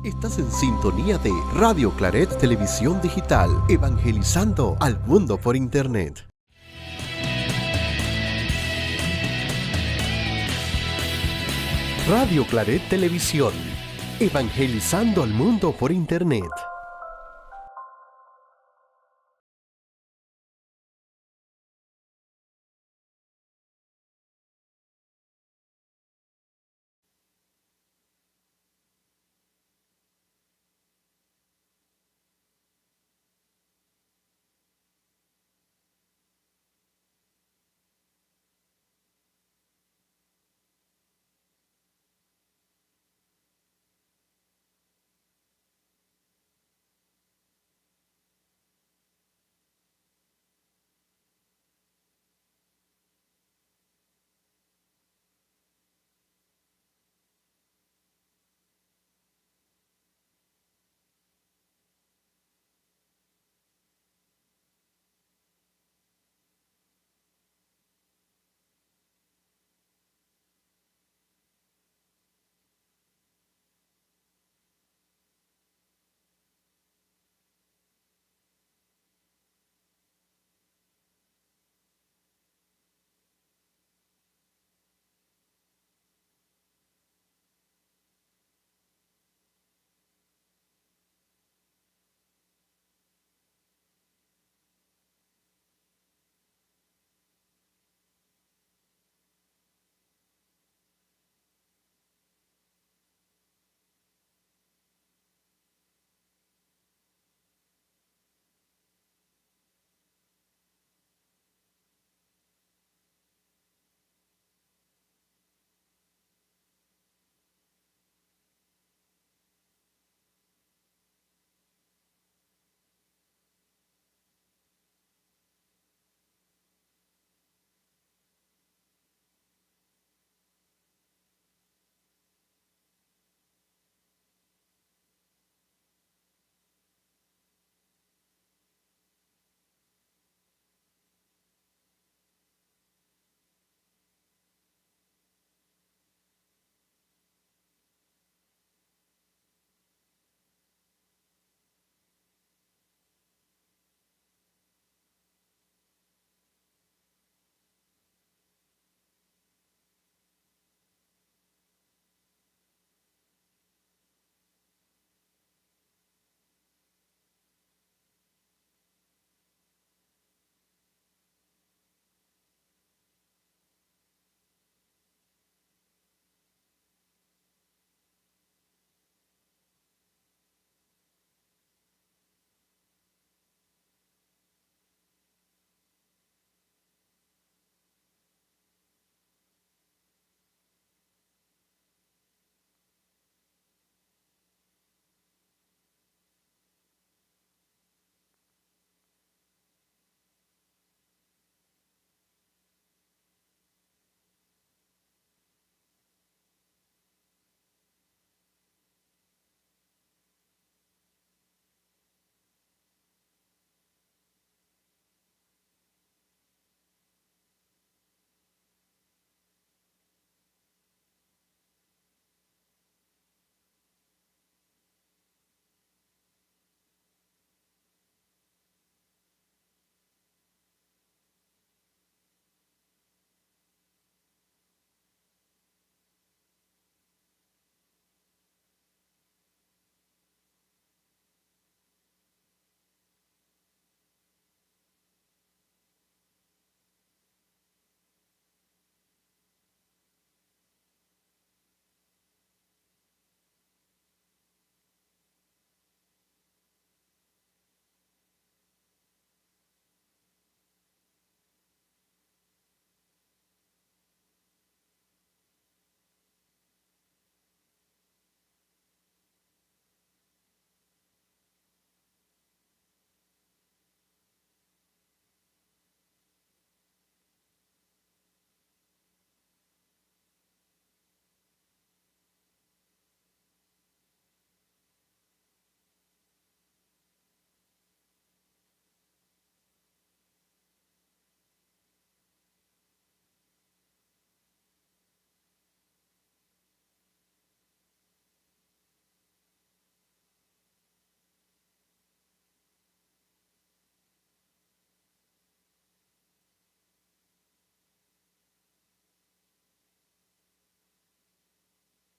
Estás en sintonía de Radio Claret Televisión Digital, evangelizando al mundo por Internet. Radio Claret Televisión, evangelizando al mundo por Internet.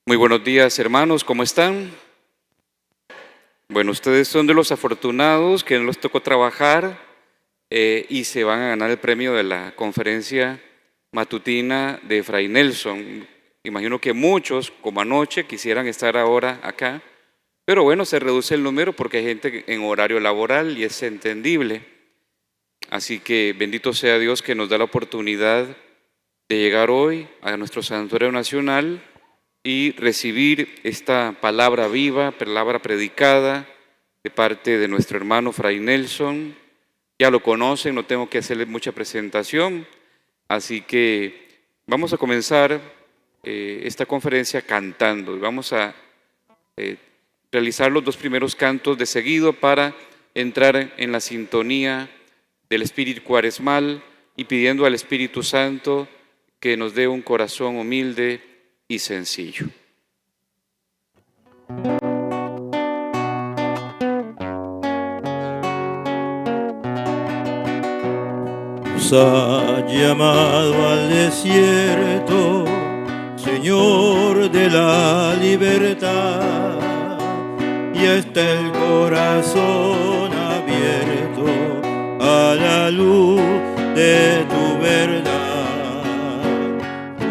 Muy buenos días, hermanos, ¿cómo están? Bueno, ustedes son de los afortunados que no les tocó trabajar y se van a ganar el premio de la conferencia matutina de Fray Nelson. Imagino que muchos, como anoche, quisieran estar ahora acá, pero bueno, se reduce el número porque hay gente en horario laboral y es entendible. Así que bendito sea Dios que nos da la oportunidad de llegar hoy a nuestro Santuario Nacional y recibir esta palabra viva, palabra predicada de parte de nuestro hermano Fray Nelson. Ya lo conocen, no tengo que hacerles mucha presentación, así que vamos a comenzar esta conferencia cantando y vamos a realizar los dos primeros cantos de seguido para entrar en la sintonía del Espíritu Cuaresmal y pidiendo al Espíritu Santo que nos dé un corazón humilde y sencillo. Nos ha llamado al desierto, Señor de la libertad, y está el corazón abierto a la luz de tu verdad.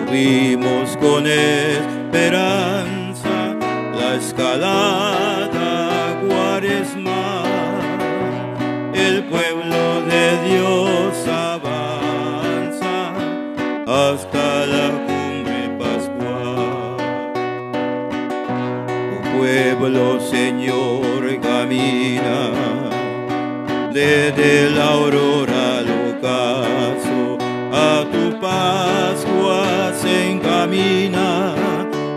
Subimos con esperanza la escalada cuaresmal, el pueblo de Dios avanza hasta la cumbre pascual. Tu pueblo, Señor, camina desde la aurora al ocaso, a tu Pascua se encamina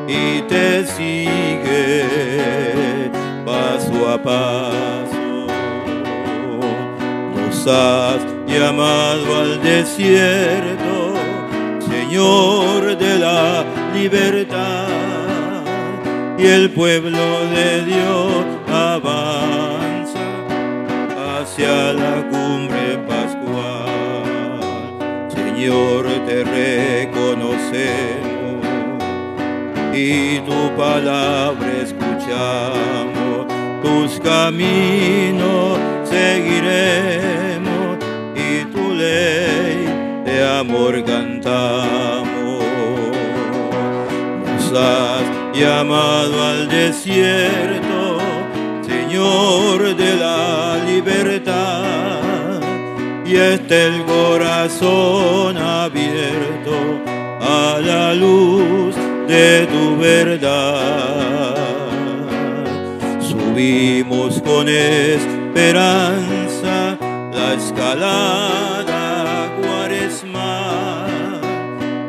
y te sigue paso a paso. Nos has llamado al desierto, Señor de la libertad, y el pueblo de Dios avanza hacia la cumbre pascual. Señor, te reconocemos y tu palabra escuchamos, tus caminos seguiremos y tu ley de amor cantamos. Nos has llamado al desierto, Señor de la libertad, y está el corazón abierto a la luz de tu verdad. Subimos con esperanza la escalada cuaresmal,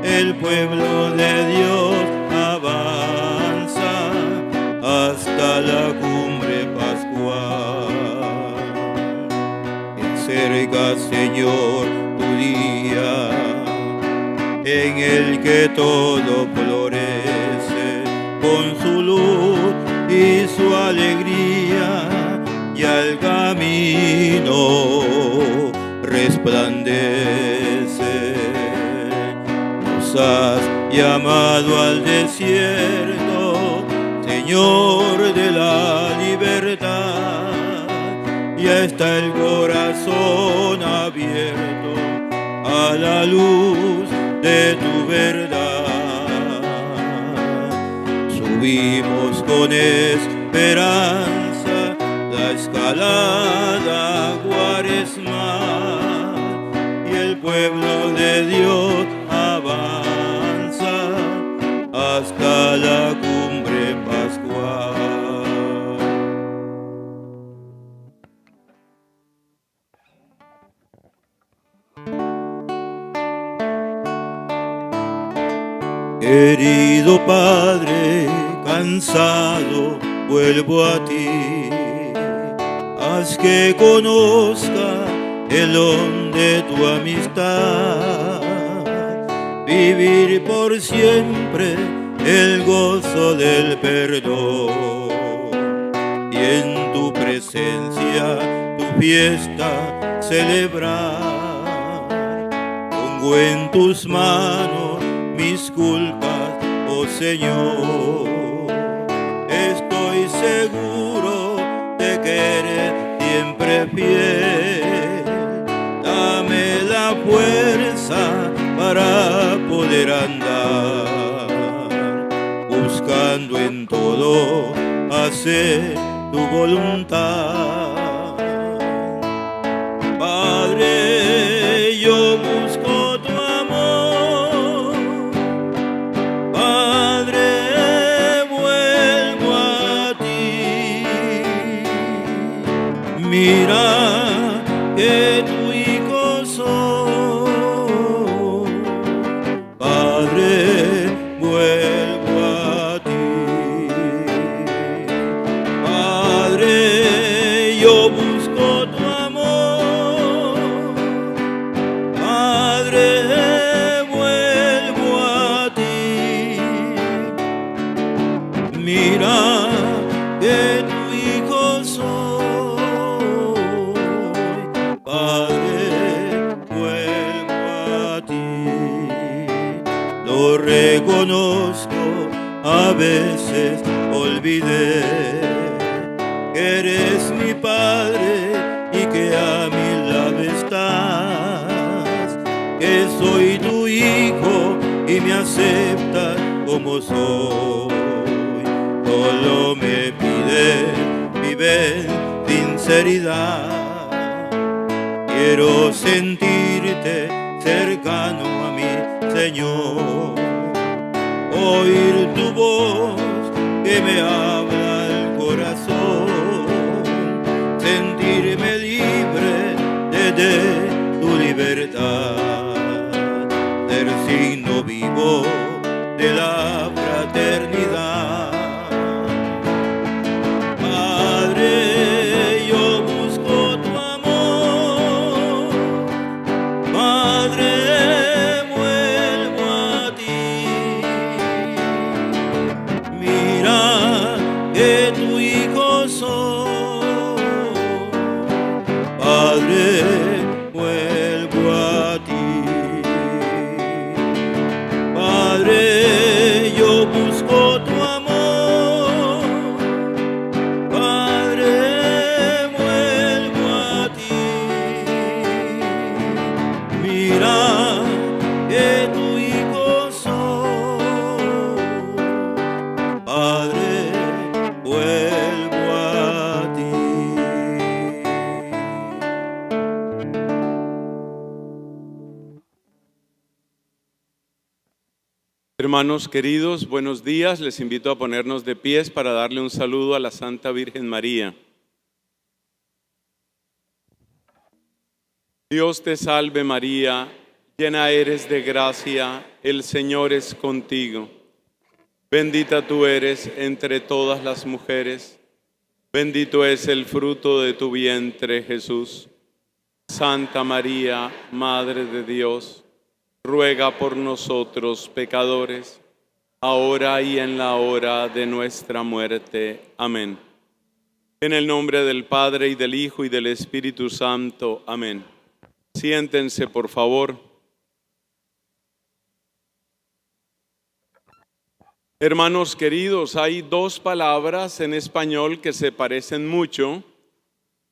el pueblo de Dios avanza hasta la cumbre pascual. Encerca, Señor, tu día en el que todo florece con su luz y su alegría, y al camino resplandece. Nos has llamado al desierto, Señor de la libertad, y está el corazón abierto a la luz de tu verdad. Subimos con esperanza la escalada cuaresmal, y el pueblo de Dios avanza hasta la cumbre pascual. Querido Padre, cansado vuelvo a ti, haz que conozca el don de tu amistad, vivir por siempre el gozo del perdón, y en tu presencia tu fiesta celebrar. Pongo en tus manos mis culpas oh Señor. Estoy seguro de que eres siempre fiel. Dame la fuerza para poder andar, buscando en todo hacer tu voluntad. Padre, yo busco tu amor. Padre, vuelvo a ti. Mira que tu hijo soy. Padre, vuelvo a ti. Padre, yo busco tu amor. Padre, vuelvo a ti. Mira que tu hijo soy. Padre, vuelvo a ti. Lo reconozco, a veces olvidé que eres mi Padre y que a mi lado estás, que soy tu hijo y me aceptas como soy. Solo me pides vive sinceridad. Quiero sentirte cercano a mi Señor, oír tu voz que me habla al corazón, sentirme libre desde tu libertad, ser signo vivo de la fraternidad. Padre, yo busco tu amor. Padre, vuelvo a ti. Mira que tu hijo soy. Padre, vuelvo a ti. Padre, yo busco tu amor. Padre, vuelvo a ti. Mira que tu hijo soy. Padre, vuelvo a ti. Hermanos queridos, buenos días. Les invito a ponernos de pies para darle un saludo a la Santa Virgen María. Dios te salve María, llena eres de gracia, el Señor es contigo. Bendita tú eres entre todas las mujeres, bendito es el fruto de tu vientre, Jesús. Santa María, Madre de Dios, ruega por nosotros pecadores, ahora y en la hora de nuestra muerte. Amén. En el nombre del Padre, y del Hijo, y del Espíritu Santo. Amén. Siéntense, por favor. Hermanos queridos, hay dos palabras en español que se parecen mucho,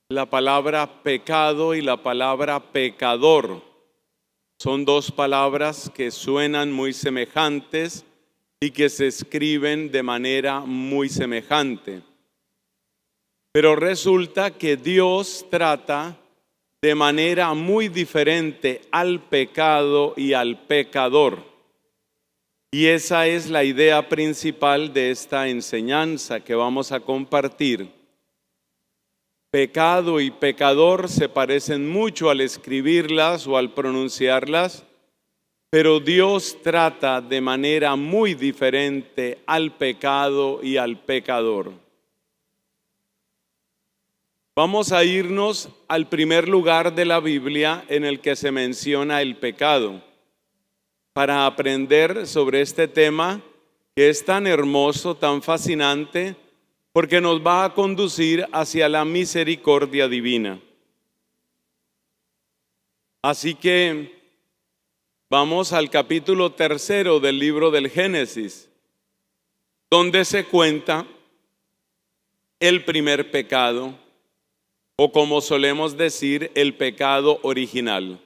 la palabra pecado y la palabra pecador. Son dos palabras que suenan muy semejantes y que se escriben de manera muy semejante. Pero resulta que Dios trata de manera muy diferente al pecado y al pecador. Y esa es la idea principal de esta enseñanza que vamos a compartir. Pecado y pecador se parecen mucho al escribirlas o al pronunciarlas, pero Dios trata de manera muy diferente al pecado y al pecador. Vamos a irnos al primer lugar de la Biblia en el que se menciona el pecado, para aprender sobre este tema que es tan hermoso, tan fascinante, porque nos va a conducir hacia la misericordia divina. Así que vamos al capítulo 3 del libro del Génesis, donde se cuenta el primer pecado, o como solemos decir, el pecado original.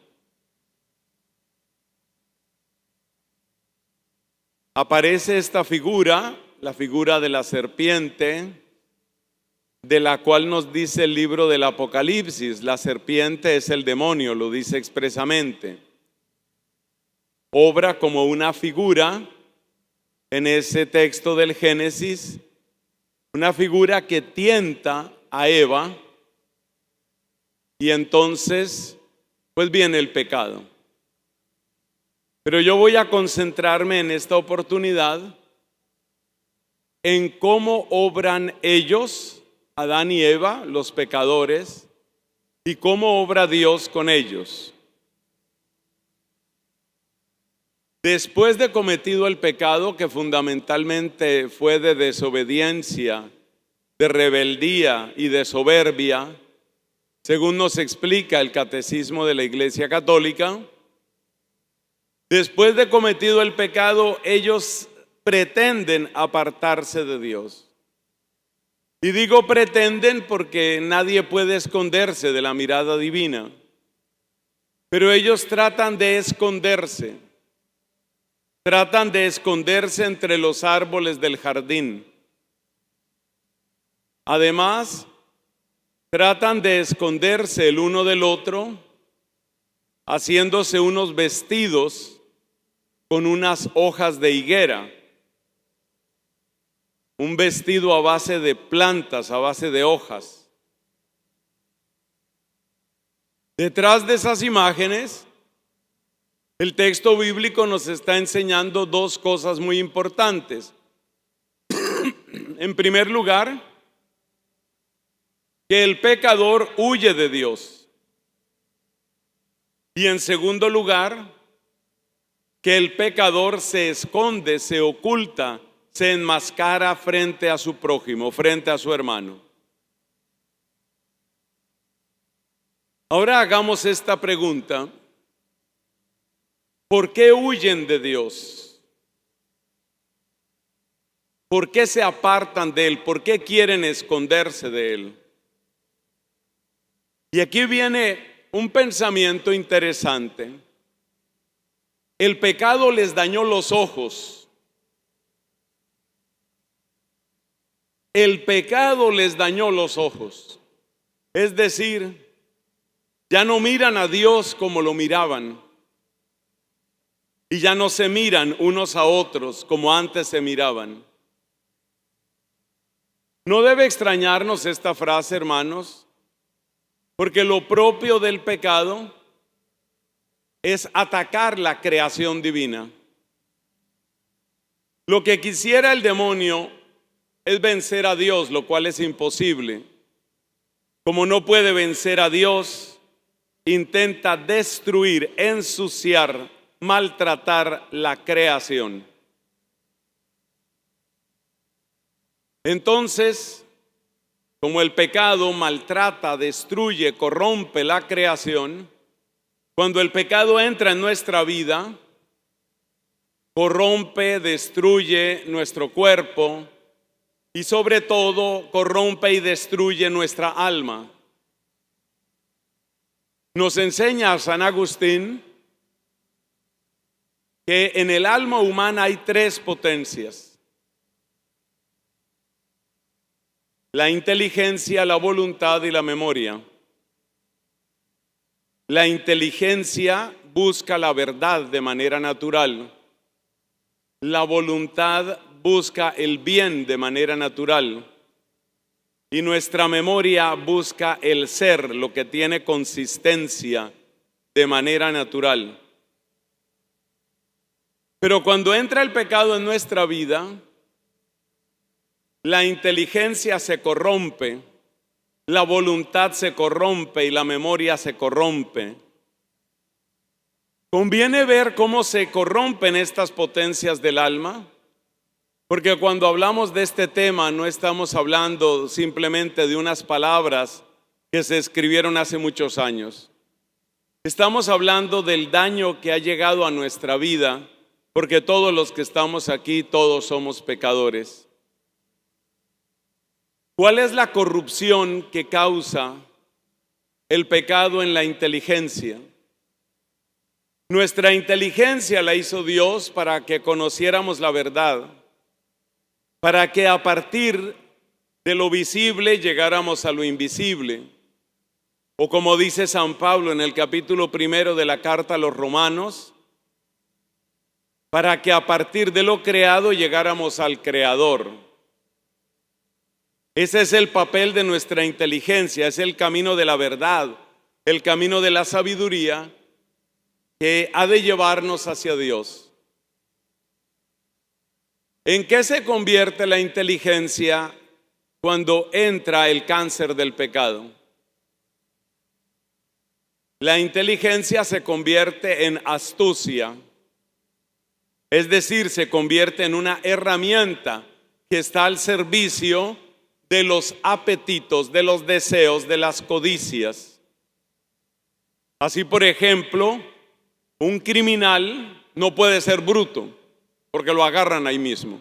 Aparece esta figura, la figura de la serpiente, de la cual nos dice el libro del Apocalipsis. La serpiente es el demonio, lo dice expresamente. Obra como una figura en ese texto del Génesis, una figura que tienta a Eva, y entonces pues viene el pecado. Pero yo voy a concentrarme en esta oportunidad en cómo obran ellos, Adán y Eva, los pecadores, y cómo obra Dios con ellos. Después de cometido el pecado, que fundamentalmente fue de desobediencia, de rebeldía y de soberbia, según nos explica el Catecismo de la Iglesia Católica, después de cometido el pecado, ellos pretenden apartarse de Dios. Y digo pretenden porque nadie puede esconderse de la mirada divina, pero ellos tratan de esconderse entre los árboles del jardín. Además, tratan de esconderse el uno del otro, haciéndose unos vestidos con unas hojas de higuera, un vestido a base de plantas, a base de hojas. Detrás de esas imágenes, el texto bíblico nos está enseñando dos cosas muy importantes. En primer lugar, que el pecador huye de Dios. Y en segundo lugar, que el pecador se esconde, se oculta, se enmascara frente a su prójimo, frente a su hermano. Ahora hagamos esta pregunta: ¿por qué huyen de Dios? ¿Por qué se apartan de Él? ¿Por qué quieren esconderse de Él? Y aquí viene un pensamiento interesante. El pecado les dañó los ojos. El pecado les dañó los ojos. Es decir, ya no miran a Dios como lo miraban. Y ya no se miran unos a otros como antes se miraban. No debe extrañarnos esta frase, hermanos, porque lo propio del pecado es atacar la creación divina. Lo que quisiera el demonio es vencer a Dios, lo cual es imposible. Como no puede vencer a Dios, intenta destruir, ensuciar, maltratar la creación. Entonces, como el pecado maltrata, destruye, corrompe la creación, cuando el pecado entra en nuestra vida, corrompe, destruye nuestro cuerpo y sobre todo corrompe y destruye nuestra alma. Nos enseña San Agustín que en el alma humana hay tres potencias: la inteligencia, la voluntad y la memoria. La inteligencia busca la verdad de manera natural. La voluntad busca el bien de manera natural. Y nuestra memoria busca el ser, lo que tiene consistencia, de manera natural. Pero cuando entra el pecado en nuestra vida, la inteligencia se corrompe, la voluntad se corrompe y la memoria se corrompe. Conviene ver cómo se corrompen estas potencias del alma, porque cuando hablamos de este tema no estamos hablando simplemente de unas palabras que se escribieron hace muchos años. Estamos hablando del daño que ha llegado a nuestra vida, porque todos los que estamos aquí, todos somos pecadores. ¿Cuál es la corrupción que causa el pecado en la inteligencia? Nuestra inteligencia la hizo Dios para que conociéramos la verdad, para que a partir de lo visible llegáramos a lo invisible. O como dice San Pablo en el capítulo 1 de la carta a los Romanos, para que a partir de lo creado llegáramos al Creador. Ese es el papel de nuestra inteligencia, es el camino de la verdad, el camino de la sabiduría que ha de llevarnos hacia Dios. ¿En qué se convierte la inteligencia cuando entra el cáncer del pecado? La inteligencia se convierte en astucia, es decir, se convierte en una herramienta que está al servicio de los apetitos, de los deseos, de las codicias. Así, por ejemplo, un criminal no puede ser bruto, porque lo agarran ahí mismo.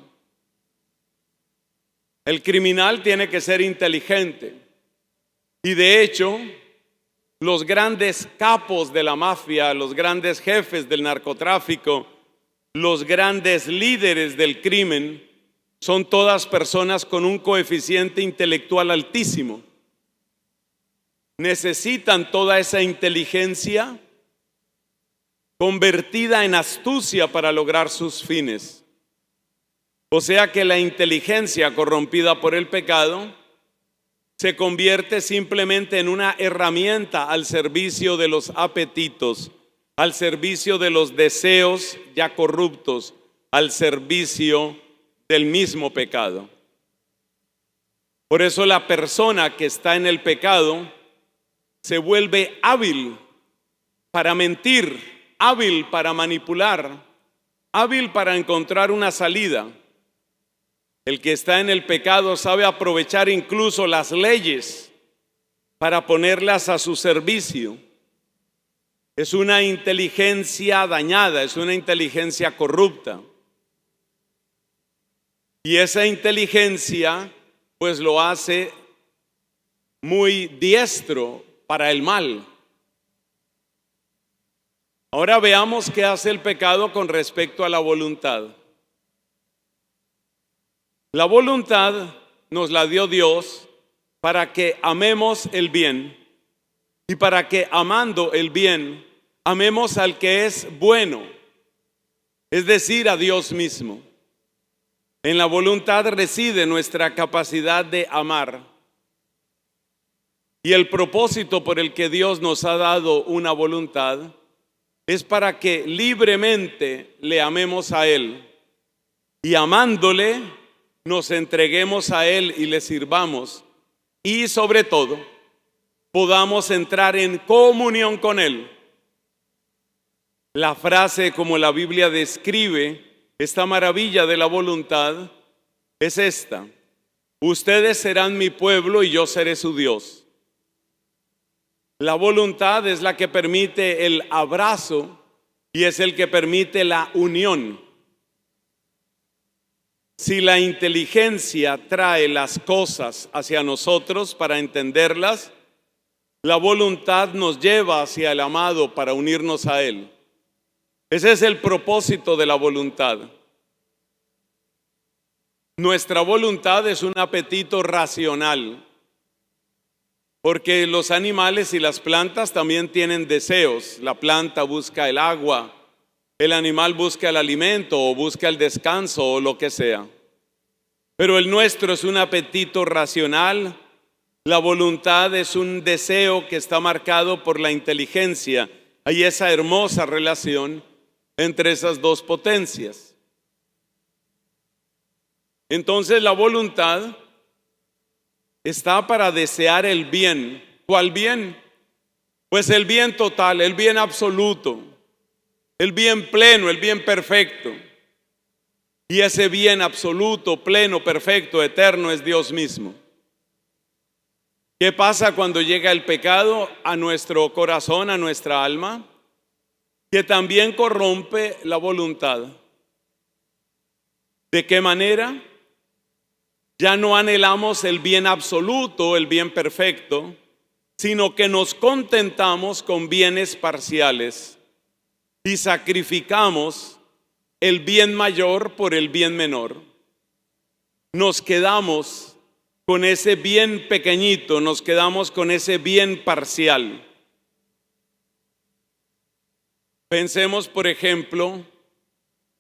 El criminal tiene que ser inteligente. Y de hecho, los grandes capos de la mafia, los grandes jefes del narcotráfico, los grandes líderes del crimen, son todas personas con un coeficiente intelectual altísimo. Necesitan toda esa inteligencia convertida en astucia para lograr sus fines. O sea que la inteligencia corrompida por el pecado se convierte simplemente en una herramienta al servicio de los apetitos, al servicio de los deseos ya corruptos, al servicio del mismo pecado. Por eso la persona que está en el pecado se vuelve hábil para mentir, hábil para manipular, hábil para encontrar una salida. El que está en el pecado sabe aprovechar incluso las leyes para ponerlas a su servicio. Es una inteligencia dañada, es una inteligencia corrupta. Y esa inteligencia pues lo hace muy diestro para el mal. Ahora veamos qué hace el pecado con respecto a la voluntad. La voluntad nos la dio Dios para que amemos el bien y para que amando el bien amemos al que es bueno, es decir, a Dios mismo. En la voluntad reside nuestra capacidad de amar. Y el propósito por el que Dios nos ha dado una voluntad es para que libremente le amemos a Él y amándole nos entreguemos a Él y le sirvamos y sobre todo podamos entrar en comunión con Él. La frase como la Biblia describe esta maravilla de la voluntad es esta: ustedes serán mi pueblo y yo seré su Dios. La voluntad es la que permite el abrazo y es el que permite la unión. Si la inteligencia trae las cosas hacia nosotros para entenderlas, la voluntad nos lleva hacia el amado para unirnos a Él. Ese es el propósito de la voluntad. Nuestra voluntad es un apetito racional, porque los animales y las plantas también tienen deseos. La planta busca el agua, el animal busca el alimento o busca el descanso o lo que sea. Pero el nuestro es un apetito racional. La voluntad es un deseo que está marcado por la inteligencia. Hay esa hermosa relación entre esas dos potencias. Entonces la voluntad está para desear el bien. ¿Cuál bien? Pues el bien total, el bien absoluto, el bien pleno, el bien perfecto. Y ese bien absoluto, pleno, perfecto, eterno es Dios mismo. ¿Qué pasa cuando llega el pecado a nuestro corazón, a nuestra alma? Que también corrompe la voluntad. ¿De qué manera? Ya no anhelamos el bien absoluto, el bien perfecto, sino que nos contentamos con bienes parciales y sacrificamos el bien mayor por el bien menor. Nos quedamos con ese bien pequeñito, nos quedamos con ese bien parcial. Pensemos, por ejemplo,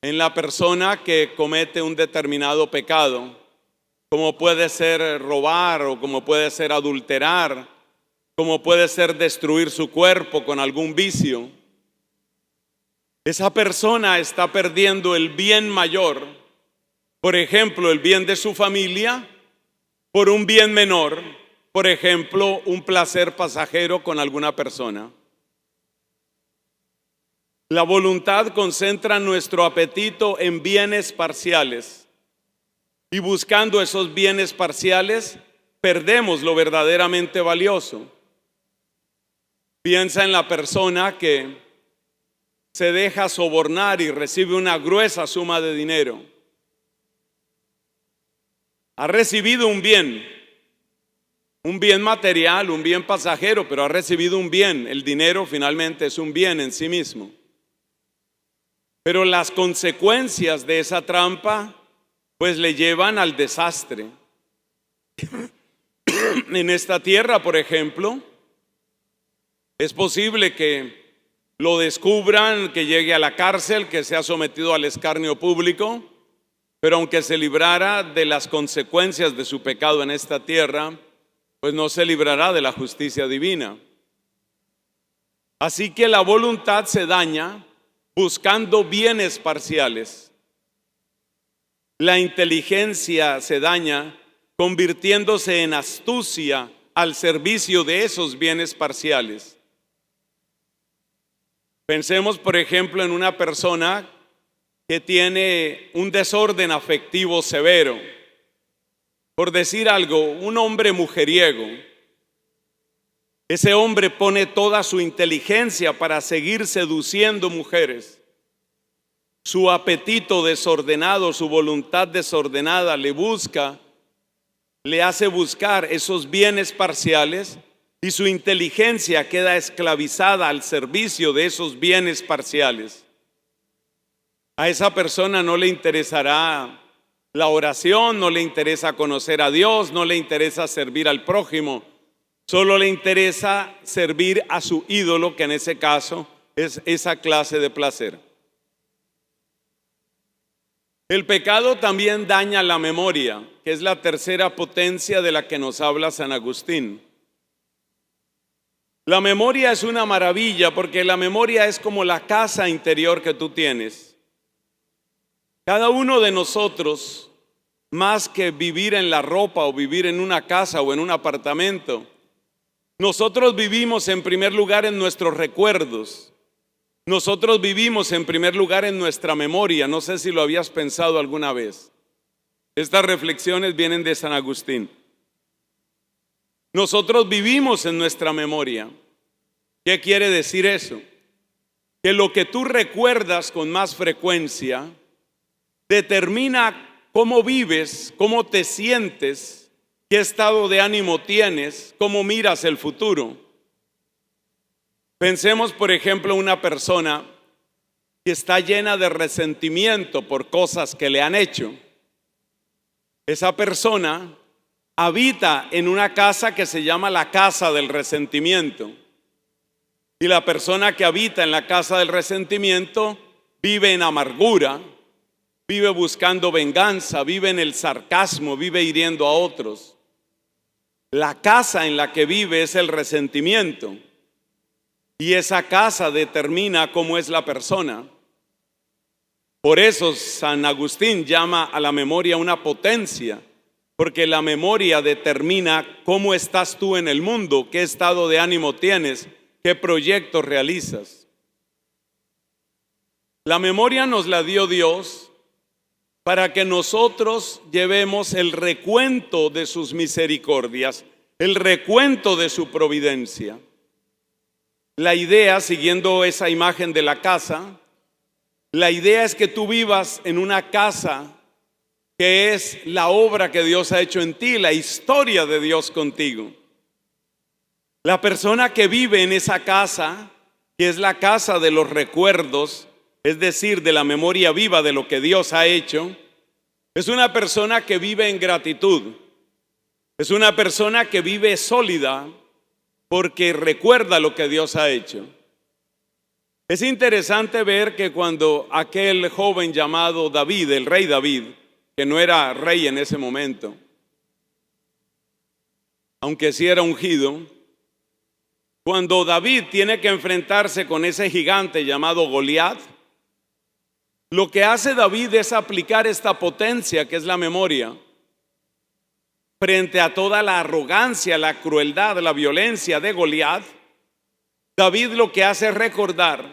en la persona que comete un determinado pecado, como puede ser robar o como puede ser adulterar, como puede ser destruir su cuerpo con algún vicio. Esa persona está perdiendo el bien mayor, por ejemplo, el bien de su familia, por un bien menor, por ejemplo, un placer pasajero con alguna persona. La voluntad concentra nuestro apetito en bienes parciales y buscando esos bienes parciales perdemos lo verdaderamente valioso. Piensa en la persona que se deja sobornar y recibe una gruesa suma de dinero. Ha recibido un bien material, un bien pasajero, pero ha recibido un bien. El dinero finalmente es un bien en sí mismo. Pero las consecuencias de esa trampa pues le llevan al desastre. En esta tierra, por ejemplo, es posible que lo descubran, que llegue a la cárcel, que sea sometido al escarnio público, pero aunque se librara de las consecuencias de su pecado en esta tierra, pues no se librará de la justicia divina. Así que la voluntad se daña buscando bienes parciales. La inteligencia se daña convirtiéndose en astucia al servicio de esos bienes parciales. Pensemos, por ejemplo, en una persona que tiene un desorden afectivo severo. Por decir algo, un hombre mujeriego. Ese hombre pone toda su inteligencia para seguir seduciendo mujeres. Su apetito desordenado, su voluntad desordenada le hace buscar esos bienes parciales y su inteligencia queda esclavizada al servicio de esos bienes parciales. A esa persona no le interesará la oración, no le interesa conocer a Dios, no le interesa servir al prójimo. Solo le interesa servir a su ídolo, que en ese caso es esa clase de placer. El pecado también daña la memoria, que es la tercera potencia de la que nos habla San Agustín. La memoria es una maravilla porque la memoria es como la casa interior que tú tienes. Cada uno de nosotros, más que vivir en la ropa o vivir en una casa o en un apartamento, nosotros vivimos en primer lugar en nuestros recuerdos. Nosotros vivimos en primer lugar en nuestra memoria. No sé si lo habías pensado alguna vez. Estas reflexiones vienen de San Agustín. Nosotros vivimos en nuestra memoria. ¿Qué quiere decir eso? Que lo que tú recuerdas con más frecuencia determina cómo vives, cómo te sientes, qué estado de ánimo tienes, cómo miras el futuro. Pensemos, por ejemplo, una persona que está llena de resentimiento por cosas que le han hecho. Esa persona habita en una casa que se llama la casa del resentimiento. Y la persona que habita en la casa del resentimiento vive en amargura, vive buscando venganza, vive en el sarcasmo, vive hiriendo a otros. La casa en la que vive es el resentimiento. Y esa casa determina cómo es la persona. Por eso San Agustín llama a la memoria una potencia, porque la memoria determina cómo estás tú en el mundo, qué estado de ánimo tienes, qué proyectos realizas. La memoria nos la dio Dios para que nosotros llevemos el recuento de sus misericordias, el recuento de su providencia. La idea, siguiendo esa imagen de la casa, la idea es que tú vivas en una casa que es la obra que Dios ha hecho en ti, la historia de Dios contigo. La persona que vive en esa casa, que es la casa de los recuerdos, es decir, de la memoria viva de lo que Dios ha hecho, es una persona que vive en gratitud. Es una persona que vive sólida porque recuerda lo que Dios ha hecho. Es interesante ver que cuando aquel joven llamado David, el rey David, que no era rey en ese momento, aunque sí era ungido, cuando David tiene que enfrentarse con ese gigante llamado Goliat, lo que hace David es aplicar esta potencia que es la memoria frente a toda la arrogancia, la crueldad, la violencia de Goliat. David lo que hace es recordar,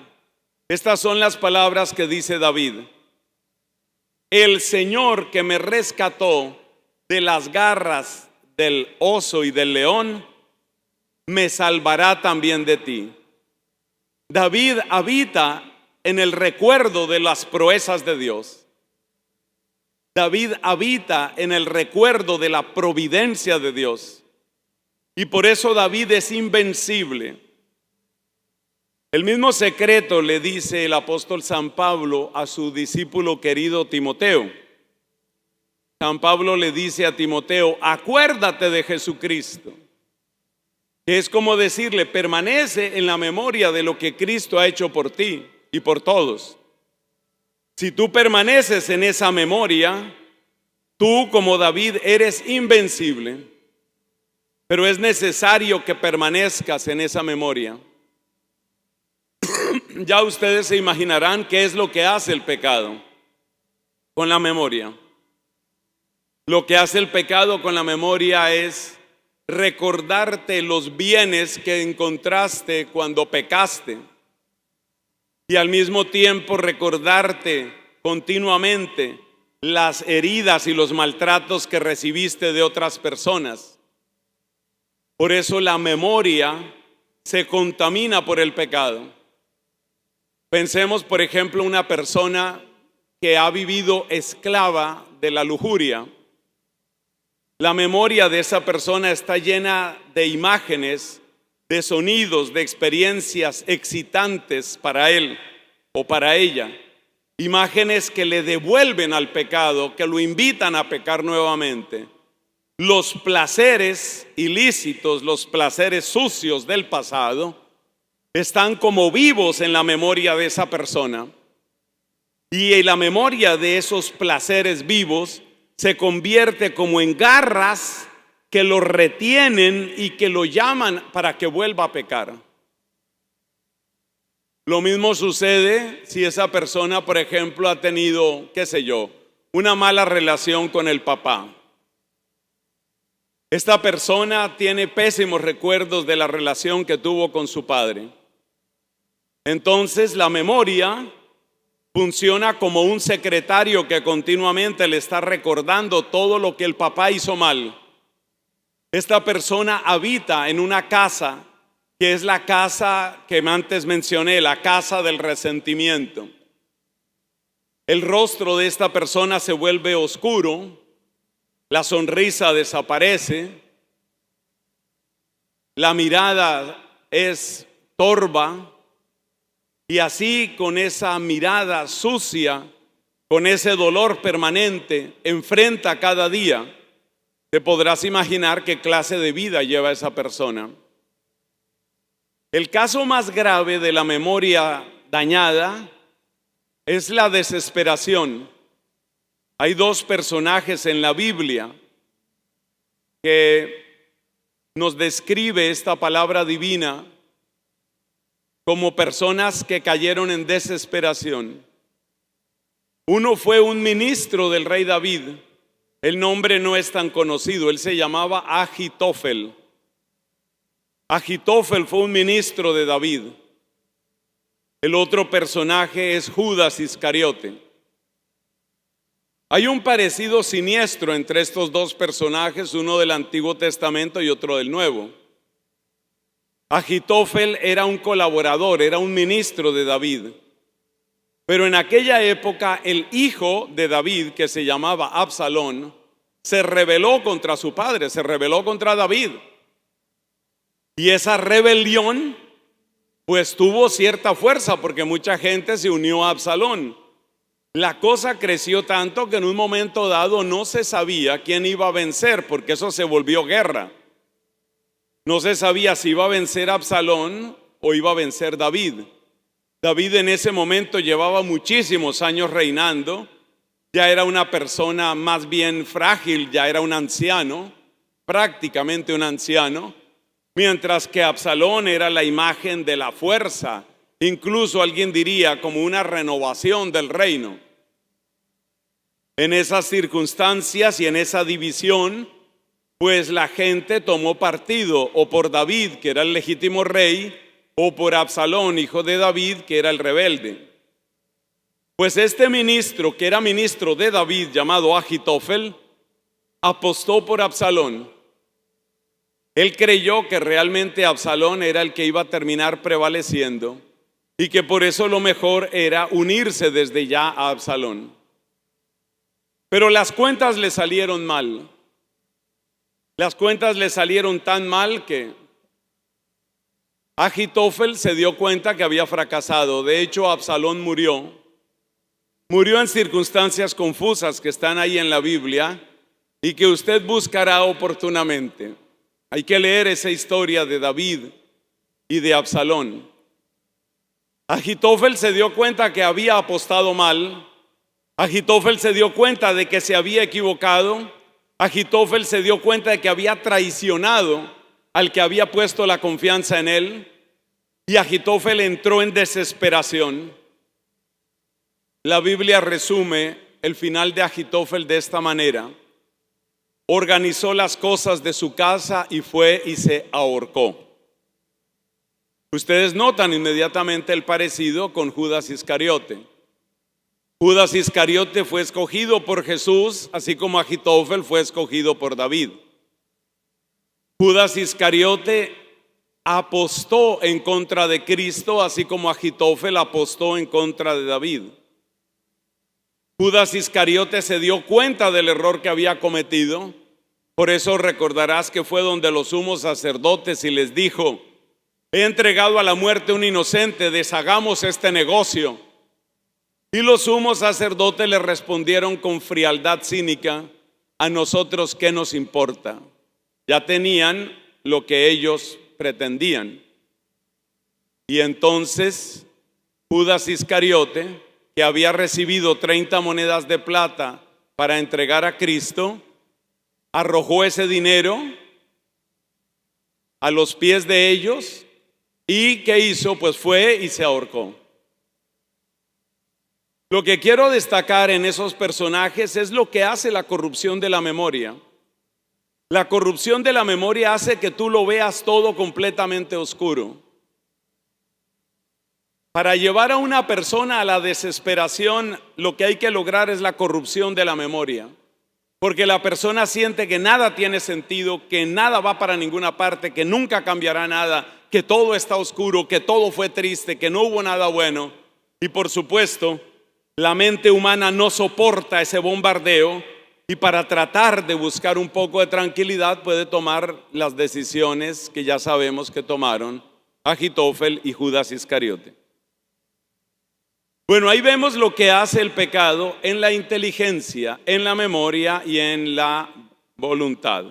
estas son las palabras que dice David: el Señor que me rescató de las garras del oso y del león, me salvará también de ti. David habita en el recuerdo de las proezas de Dios. David habita en el recuerdo de la providencia de Dios. Y por eso David es invencible. El mismo secreto le dice el apóstol San Pablo a su discípulo querido Timoteo. San Pablo le dice a Timoteo: acuérdate de Jesucristo. Es como decirle: permanece en la memoria de lo que Cristo ha hecho por ti y por todos. Si tú permaneces en esa memoria, tú como David eres invencible, pero es necesario que permanezcas en esa memoria. Ya ustedes se imaginarán qué es lo que hace el pecado con la memoria. Lo que hace el pecado con la memoria es recordarte los bienes que encontraste cuando pecaste y al mismo tiempo recordarte continuamente las heridas y los maltratos que recibiste de otras personas. Por eso la memoria se contamina por el pecado. Pensemos, por ejemplo, una persona que ha vivido esclava de la lujuria. La memoria de esa persona está llena de imágenes, de sonidos, de experiencias excitantes para él o para ella. Imágenes que le devuelven al pecado, que lo invitan a pecar nuevamente. Los placeres ilícitos, los placeres sucios del pasado, están como vivos en la memoria de esa persona. Y en la memoria de esos placeres vivos se convierte como en garras que lo retienen y que lo llaman para que vuelva a pecar. Lo mismo sucede si esa persona, por ejemplo, ha tenido, qué sé yo, una mala relación con el papá. Esta persona tiene pésimos recuerdos de la relación que tuvo con su padre. Entonces la memoria funciona como un secretario que continuamente le está recordando todo lo que el papá hizo mal. Esta persona habita en una casa que es la casa que antes mencioné, la casa del resentimiento. El rostro de esta persona se vuelve oscuro, la sonrisa desaparece, la mirada es torva. Y así, con esa mirada sucia, con ese dolor permanente, enfrenta cada día. Te podrás imaginar qué clase de vida lleva esa persona. El caso más grave de la memoria dañada es la desesperación. Hay dos personajes en la Biblia que nos describe esta palabra divina como personas que cayeron en desesperación. Uno fue un ministro del rey David. El nombre no es tan conocido. Él se llamaba Agitofel. Agitofel fue un ministro de David. El otro personaje es Judas Iscariote. Hay un parecido siniestro entre estos dos personajes, uno del Antiguo Testamento y otro del Nuevo. Agitofel era un colaborador, era un ministro de David. Pero en aquella época el hijo de David, que se llamaba Absalón, se rebeló contra su padre, se rebeló contra David. Y esa rebelión pues tuvo cierta fuerza porque mucha gente se unió a Absalón. La cosa creció tanto que en un momento dado no se sabía quién iba a vencer, porque eso se volvió guerra. No se sabía si iba a vencer Absalón o iba a vencer David. David en ese momento llevaba muchísimos años reinando, ya era una persona más bien frágil, ya era un anciano, prácticamente un anciano, mientras que Absalón era la imagen de la fuerza, incluso alguien diría como una renovación del reino. En esas circunstancias y en esa división, pues la gente tomó partido o por David, que era el legítimo rey, o por Absalón, hijo de David, que era el rebelde. Pues este ministro, que era ministro de David, llamado Ahitofel, apostó por Absalón. Él creyó que realmente Absalón era el que iba a terminar prevaleciendo y que por eso lo mejor era unirse desde ya a Absalón. Pero las cuentas le salieron mal. Las cuentas le salieron tan mal que Ahitofel se dio cuenta que había fracasado. De hecho, Absalón murió. Murió en circunstancias confusas que están ahí en la Biblia y que usted buscará oportunamente. Hay que leer esa historia de David y de Absalón. Ahitofel se dio cuenta que había apostado mal. Ahitofel se dio cuenta de que se había equivocado. Ahitofel se dio cuenta de que había traicionado al que había puesto la confianza en él. Y Ahitofel entró en desesperación. La Biblia resume el final de Ahitofel de esta manera: organizó las cosas de su casa y fue y se ahorcó. Ustedes notan inmediatamente el parecido con Judas Iscariote. Judas Iscariote fue escogido por Jesús, así como Ahitofel fue escogido por David. Judas Iscariote apostó en contra de Cristo, así como Ahitofel apostó en contra de David. Judas Iscariote se dio cuenta del error que había cometido. Por eso recordarás que fue donde los sumos sacerdotes y les dijo: he entregado a la muerte a un inocente, deshagamos este negocio. Y los sumos sacerdotes le respondieron con frialdad cínica: a nosotros qué nos importa. Ya tenían lo que ellos pretendían. Y entonces Judas Iscariote, que había recibido 30 monedas de plata para entregar a Cristo, arrojó ese dinero a los pies de ellos. ¿Y qué hizo? Pues fue y se ahorcó. Lo que quiero destacar en esos personajes es lo que hace la corrupción de la memoria. La corrupción de la memoria hace que tú lo veas todo completamente oscuro. Para llevar a una persona a la desesperación, lo que hay que lograr es la corrupción de la memoria. Porque la persona siente que nada tiene sentido, que nada va para ninguna parte, que nunca cambiará nada, que todo está oscuro, que todo fue triste, que no hubo nada bueno. Y por supuesto, la mente humana no soporta ese bombardeo y para tratar de buscar un poco de tranquilidad puede tomar las decisiones que ya sabemos que tomaron Ahitofel y Judas Iscariote. Bueno, ahí vemos lo que hace el pecado en la inteligencia, en la memoria y en la voluntad.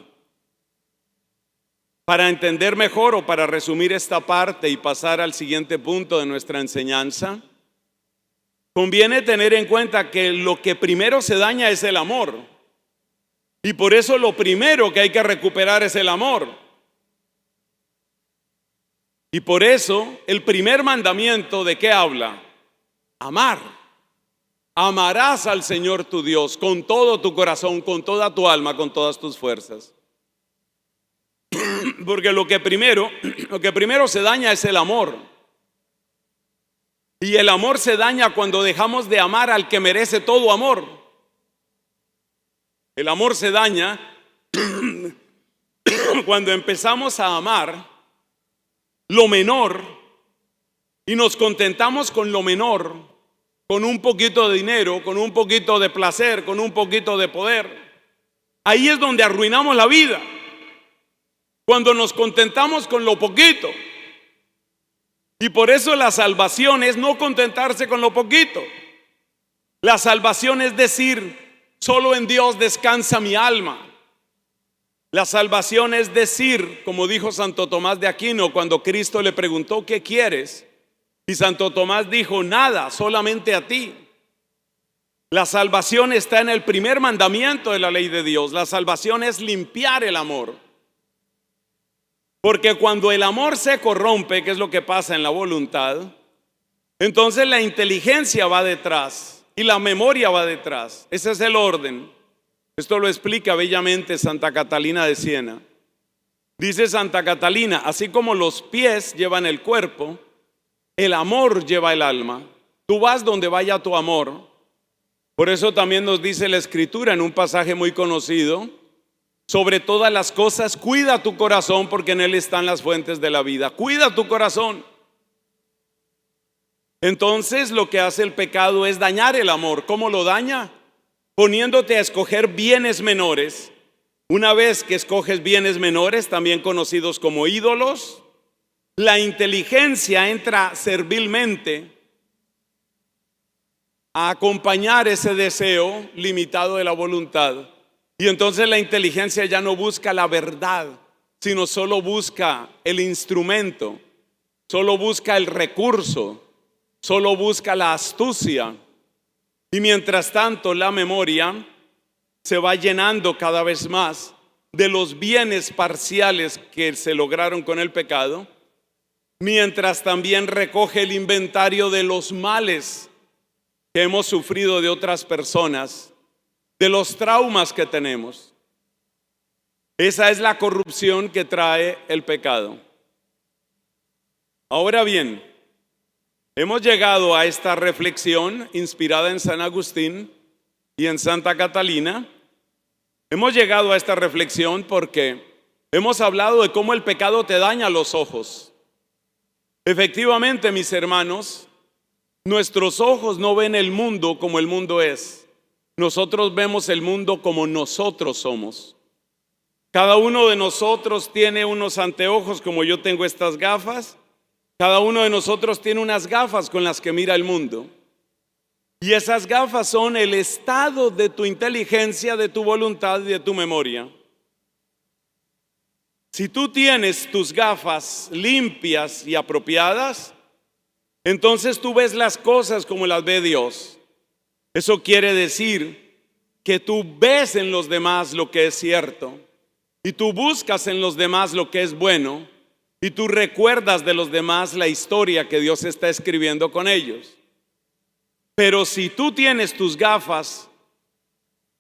Para entender mejor o para resumir esta parte y pasar al siguiente punto de nuestra enseñanza, conviene tener en cuenta que lo que primero se daña es el amor. Y por eso lo primero que hay que recuperar es el amor. Y por eso el primer mandamiento, ¿de qué habla? Amar. Amarás al Señor tu Dios con todo tu corazón, con toda tu alma, con todas tus fuerzas. Porque lo que primero se daña es el amor. Y el amor se daña cuando dejamos de amar al que merece todo amor. El amor se daña cuando empezamos a amar lo menor y nos contentamos con lo menor con un poquito de dinero, con un poquito de placer, con un poquito de poder. Ahí es donde arruinamos la vida. Cuando nos contentamos con lo poquito. Y por eso la salvación es no contentarse con lo poquito. La salvación es decir, solo en Dios descansa mi alma. La salvación es decir, como dijo Santo Tomás de Aquino cuando Cristo le preguntó, ¿qué quieres? Y Santo Tomás dijo, nada, solamente a ti. La salvación está en el primer mandamiento de la ley de Dios. La salvación es limpiar el amor. Porque cuando el amor se corrompe, que es lo que pasa en la voluntad, entonces la inteligencia va detrás y la memoria va detrás. Ese es el orden. Esto lo explica bellamente Santa Catalina de Siena. Dice Santa Catalina, así como los pies llevan el cuerpo, el amor lleva el alma. Tú vas donde vaya tu amor. Por eso también nos dice la Escritura en un pasaje muy conocido, sobre todas las cosas, cuida tu corazón porque en él están las fuentes de la vida. Cuida tu corazón. Entonces lo que hace el pecado es dañar el amor. ¿Cómo lo daña? Poniéndote a escoger bienes menores. Una vez que escoges bienes menores, también conocidos como ídolos, la inteligencia entra servilmente a acompañar ese deseo limitado de la voluntad. Y entonces la inteligencia ya no busca la verdad, sino solo busca el instrumento, solo busca el recurso, solo busca la astucia. Y mientras tanto la memoria se va llenando cada vez más de los bienes parciales que se lograron con el pecado, mientras también recoge el inventario de los males que hemos sufrido de otras personas, de los traumas que tenemos. Esa es la corrupción que trae el pecado. Ahora bien, hemos llegado a esta reflexión inspirada en San Agustín y en Santa Catalina. Hemos llegado a esta reflexión porque hemos hablado de cómo el pecado te daña los ojos. Efectivamente, mis hermanos, nuestros ojos no ven el mundo como el mundo es. Nosotros vemos el mundo como nosotros somos. Cada uno de nosotros tiene unos anteojos como yo tengo estas gafas. Cada uno de nosotros tiene unas gafas con las que mira el mundo. Y esas gafas son el estado de tu inteligencia, de tu voluntad y de tu memoria. Si tú tienes tus gafas limpias y apropiadas, entonces tú ves las cosas como las ve Dios. Eso quiere decir que tú ves en los demás lo que es cierto y tú buscas en los demás lo que es bueno y tú recuerdas de los demás la historia que Dios está escribiendo con ellos. Pero si tú tienes tus gafas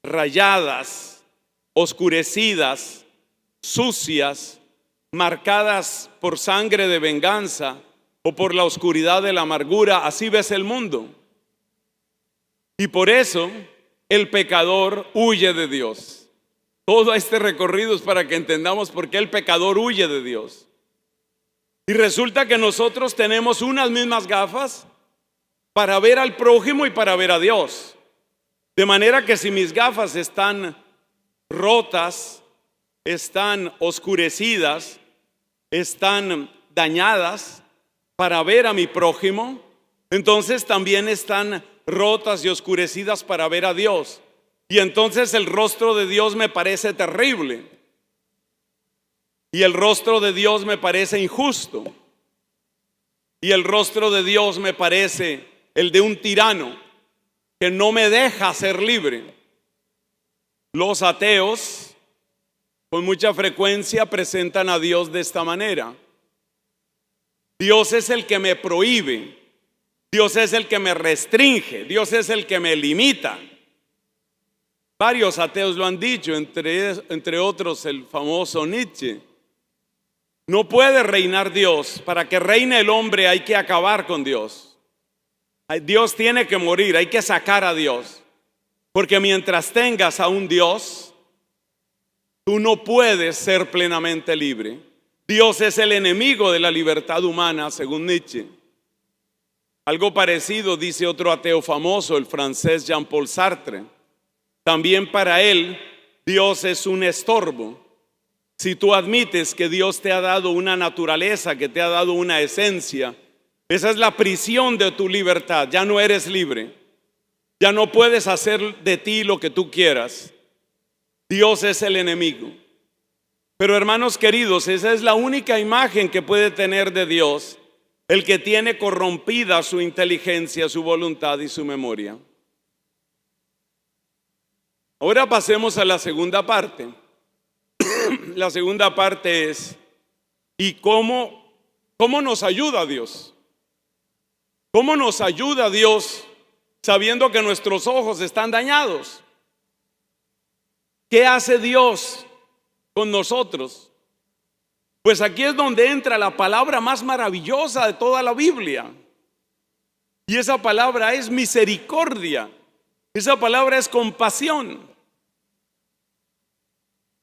rayadas, oscurecidas, sucias, marcadas por sangre de venganza o por la oscuridad de la amargura, así ves el mundo. Y por eso el pecador huye de Dios. Todo este recorrido es para que entendamos por qué el pecador huye de Dios. Y resulta que nosotros tenemos unas mismas gafas para ver al prójimo y para ver a Dios. De manera que si mis gafas están rotas, están oscurecidas, están dañadas para ver a mi prójimo, entonces también están rotas y oscurecidas para ver a Dios. Y entonces el rostro de Dios me parece terrible. Y el rostro de Dios me parece injusto. Y el rostro de Dios me parece el de un tirano que no me deja ser libre. Los ateos con mucha frecuencia presentan a Dios de esta manera. Dios es el que me prohíbe. Dios es el que me restringe. Dios es el que me limita. Varios ateos lo han dicho, entre otros el famoso Nietzsche. No puede reinar Dios. Para que reine el hombre hay que acabar con Dios. Dios tiene que morir, hay que sacar a Dios. Porque mientras tengas a un Dios, tú no puedes ser plenamente libre. Dios es el enemigo de la libertad humana, según Nietzsche. Algo parecido dice otro ateo famoso, el francés Jean-Paul Sartre. También para él, Dios es un estorbo. Si tú admites que Dios te ha dado una naturaleza, que te ha dado una esencia, esa es la prisión de tu libertad. Ya no eres libre. Ya no puedes hacer de ti lo que tú quieras. Dios es el enemigo. Pero hermanos queridos, esa es la única imagen que puede tener de Dios el que tiene corrompida su inteligencia, su voluntad y su memoria. Ahora pasemos a la segunda parte. La segunda parte es, ¿y cómo nos ayuda Dios? ¿Cómo nos ayuda Dios sabiendo que nuestros ojos están dañados? ¿Qué hace Dios con nosotros? Pues aquí es donde entra la palabra más maravillosa de toda la Biblia. Y esa palabra es misericordia. Esa palabra es compasión.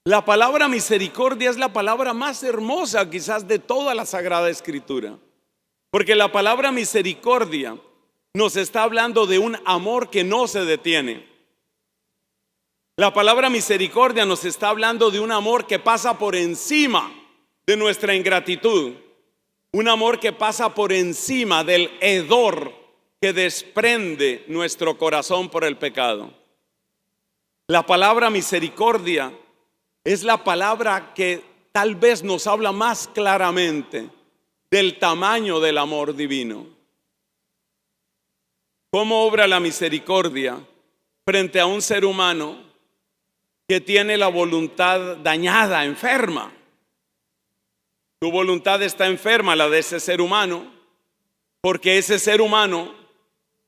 La palabra misericordia es la palabra más hermosa quizás de toda la Sagrada Escritura. Porque la palabra misericordia nos está hablando de un amor que no se detiene. La palabra misericordia nos está hablando de un amor que pasa por encima de nuestra ingratitud. Un amor que pasa por encima del hedor que desprende nuestro corazón por el pecado. La palabra misericordia es la palabra que tal vez nos habla más claramente del tamaño del amor divino. ¿Cómo obra la misericordia frente a un ser humano que tiene la voluntad dañada, enferma? Tu voluntad está enferma, la de ese ser humano, porque ese ser humano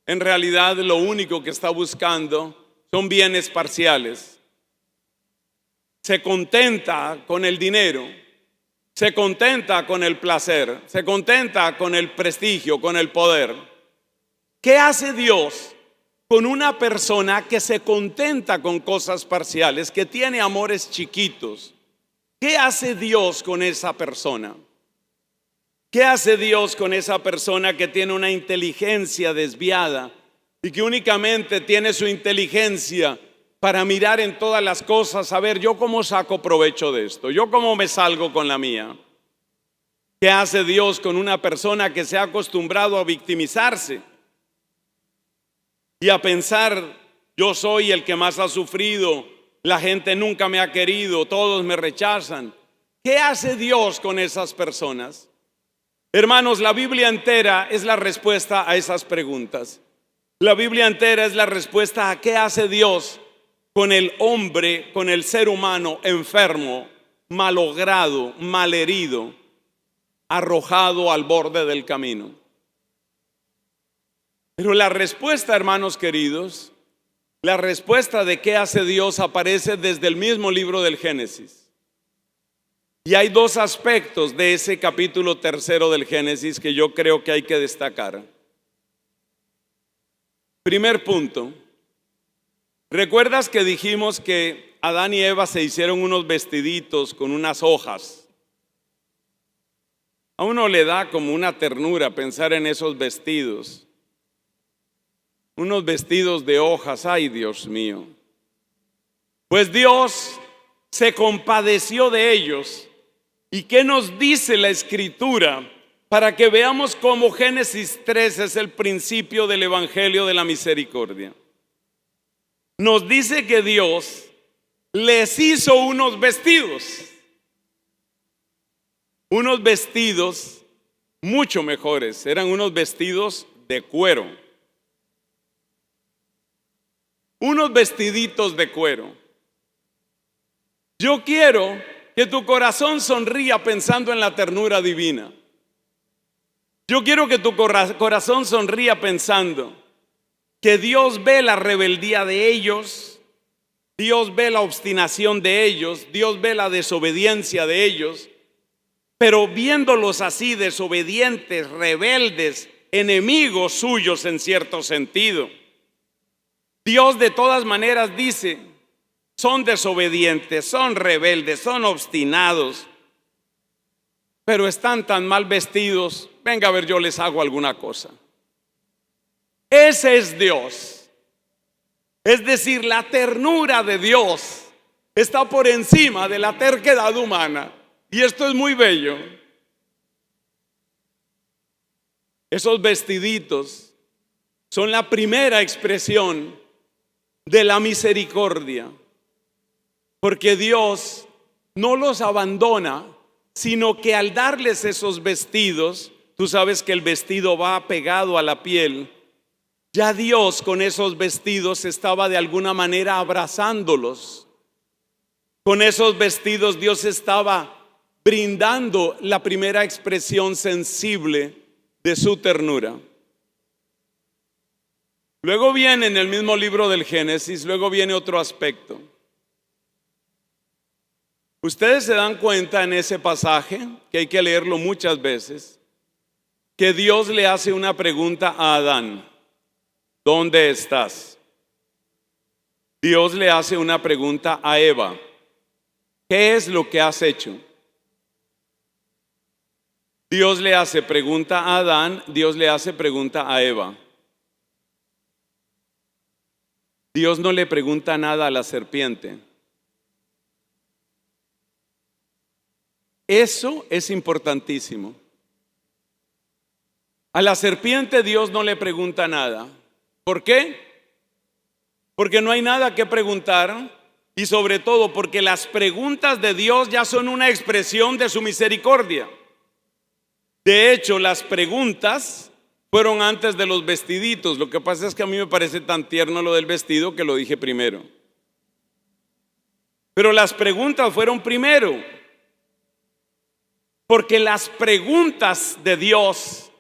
en realidad lo único que está buscando son bienes parciales. Se contenta con el dinero, se contenta con el placer, se contenta con el prestigio, con el poder. ¿Qué hace Dios con una persona que se contenta con cosas parciales, que tiene amores chiquitos? ¿Qué hace Dios con esa persona? ¿Qué hace Dios con esa persona que tiene una inteligencia desviada y que únicamente tiene su inteligencia para mirar en todas las cosas, a ver, yo cómo saco provecho de esto, yo cómo me salgo con la mía? ¿Qué hace Dios con una persona que se ha acostumbrado a victimizarse y a pensar, yo soy el que más ha sufrido, la gente nunca me ha querido, todos me rechazan? ¿Qué hace Dios con esas personas? Hermanos, la Biblia entera es la respuesta a esas preguntas. La Biblia entera es la respuesta a qué hace Dios con el hombre, con el ser humano enfermo, malogrado, malherido, arrojado al borde del camino. Pero la respuesta, hermanos queridos, la respuesta de qué hace Dios aparece desde el mismo libro del Génesis. Y hay dos aspectos de ese capítulo 3 del Génesis que yo creo que hay que destacar. Primer punto. ¿Recuerdas que dijimos que Adán y Eva se hicieron unos vestiditos con unas hojas? A uno le da como una ternura pensar en esos vestidos. Unos vestidos de hojas, ay Dios mío. Pues Dios se compadeció de ellos. ¿Y qué nos dice la Escritura? Para que veamos cómo Génesis 3 es el principio del Evangelio de la misericordia. Nos dice que Dios les hizo unos vestidos mucho mejores. Eran unos vestidos de cuero, unos vestiditos de cuero. Yo quiero que tu corazón sonría pensando en la ternura divina. Yo quiero que tu corazón sonría pensando que Dios ve la rebeldía de ellos, Dios ve la obstinación de ellos, Dios ve la desobediencia de ellos, pero viéndolos así, desobedientes, rebeldes, enemigos suyos en cierto sentido, Dios de todas maneras dice, son desobedientes, son rebeldes, son obstinados, pero están tan mal vestidos, venga a ver, yo les hago alguna cosa. Ese es Dios. Es decir, la ternura de Dios está por encima de la terquedad humana. Y esto es muy bello. Esos vestiditos son la primera expresión de la misericordia, porque Dios no los abandona, sino que al darles esos vestidos, tú sabes que el vestido va pegado a la piel, ya Dios con esos vestidos estaba de alguna manera abrazándolos. Con esos vestidos Dios estaba brindando la primera expresión sensible de su ternura. Luego viene en el mismo libro del Génesis, luego viene otro aspecto. Ustedes se dan cuenta en ese pasaje, que hay que leerlo muchas veces, que Dios le hace una pregunta a Adán: ¿dónde estás? Dios le hace una pregunta a Eva: ¿qué es lo que has hecho? Dios le hace pregunta a Adán, Dios le hace pregunta a Eva. Dios no le pregunta nada a la serpiente. Eso es importantísimo. A la serpiente Dios no le pregunta nada. ¿Por qué? Porque no hay nada que preguntar, y sobre todo porque las preguntas de Dios ya son una expresión de su misericordia. De hecho, las preguntas fueron antes de los vestiditos. Lo que pasa es que a mí me parece tan tierno lo del vestido que lo dije primero. Pero las preguntas fueron primero, porque las preguntas de Dios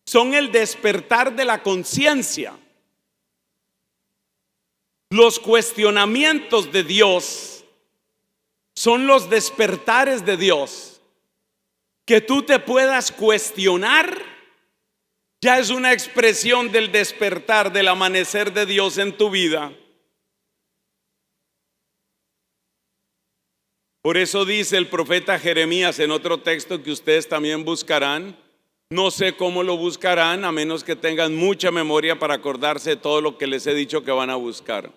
son el despertar de la conciencia. Los cuestionamientos de Dios son los despertares de Dios. Que tú te puedas cuestionar ya es una expresión del despertar, del amanecer de Dios en tu vida. Por eso dice el profeta Jeremías en otro texto que ustedes también buscarán. No sé cómo lo buscarán, a menos que tengan mucha memoria para acordarse de todo lo que les he dicho que van a buscar.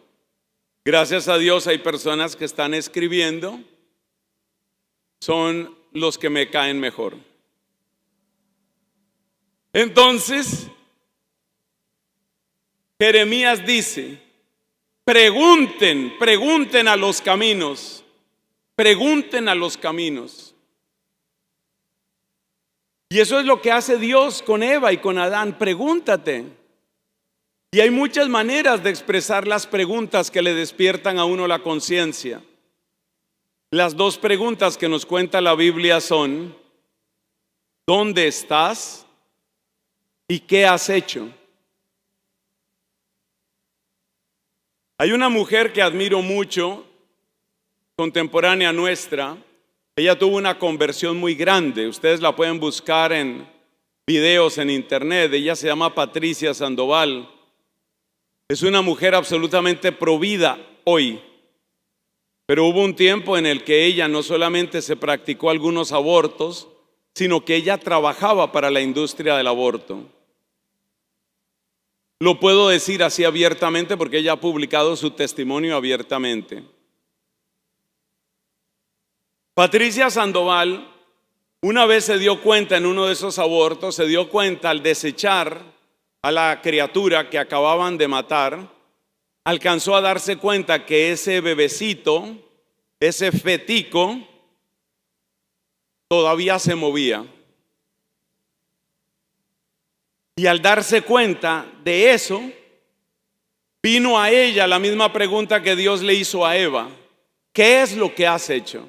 Gracias a Dios hay personas que están escribiendo. Son los que me caen mejor. Entonces, Jeremías dice: pregunten a los caminos, pregunten a los caminos. Y eso es lo que hace Dios con Eva y con Adán: pregúntate. Y hay muchas maneras de expresar las preguntas que le despiertan a uno la conciencia. Las dos preguntas que nos cuenta la Biblia son: ¿dónde estás? ¿Y qué has hecho? Hay una mujer que admiro mucho, contemporánea nuestra. Ella tuvo una conversión muy grande. Ustedes la pueden buscar en videos en internet. Ella se llama Patricia Sandoval. Es una mujer absolutamente provida hoy. Pero hubo un tiempo en el que ella no solamente se practicó algunos abortos, sino que ella trabajaba para la industria del aborto. Lo puedo decir así abiertamente porque ella ha publicado su testimonio abiertamente. Patricia Sandoval una vez se dio cuenta en uno de esos abortos, se dio cuenta al desechar a la criatura que acababan de matar, alcanzó a darse cuenta que ese bebecito, ese fetico, todavía se movía. Y al darse cuenta de eso, vino a ella la misma pregunta que Dios le hizo a Eva: ¿qué es lo que has hecho?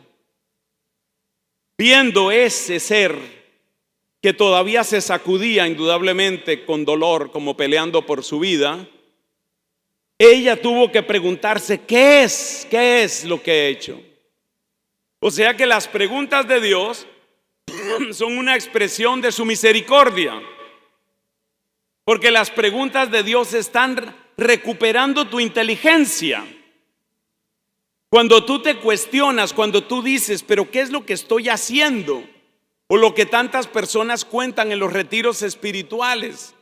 Viendo ese ser que todavía se sacudía indudablemente con dolor, como peleando por su vida, ella tuvo que preguntarse: ¿qué es lo que he hecho? O sea que las preguntas de Dios son una expresión de su misericordia, porque las preguntas de Dios están recuperando tu inteligencia. Cuando tú te cuestionas, cuando tú dices: ¿pero qué es lo que estoy haciendo? O lo que tantas personas cuentan en los retiros espirituales: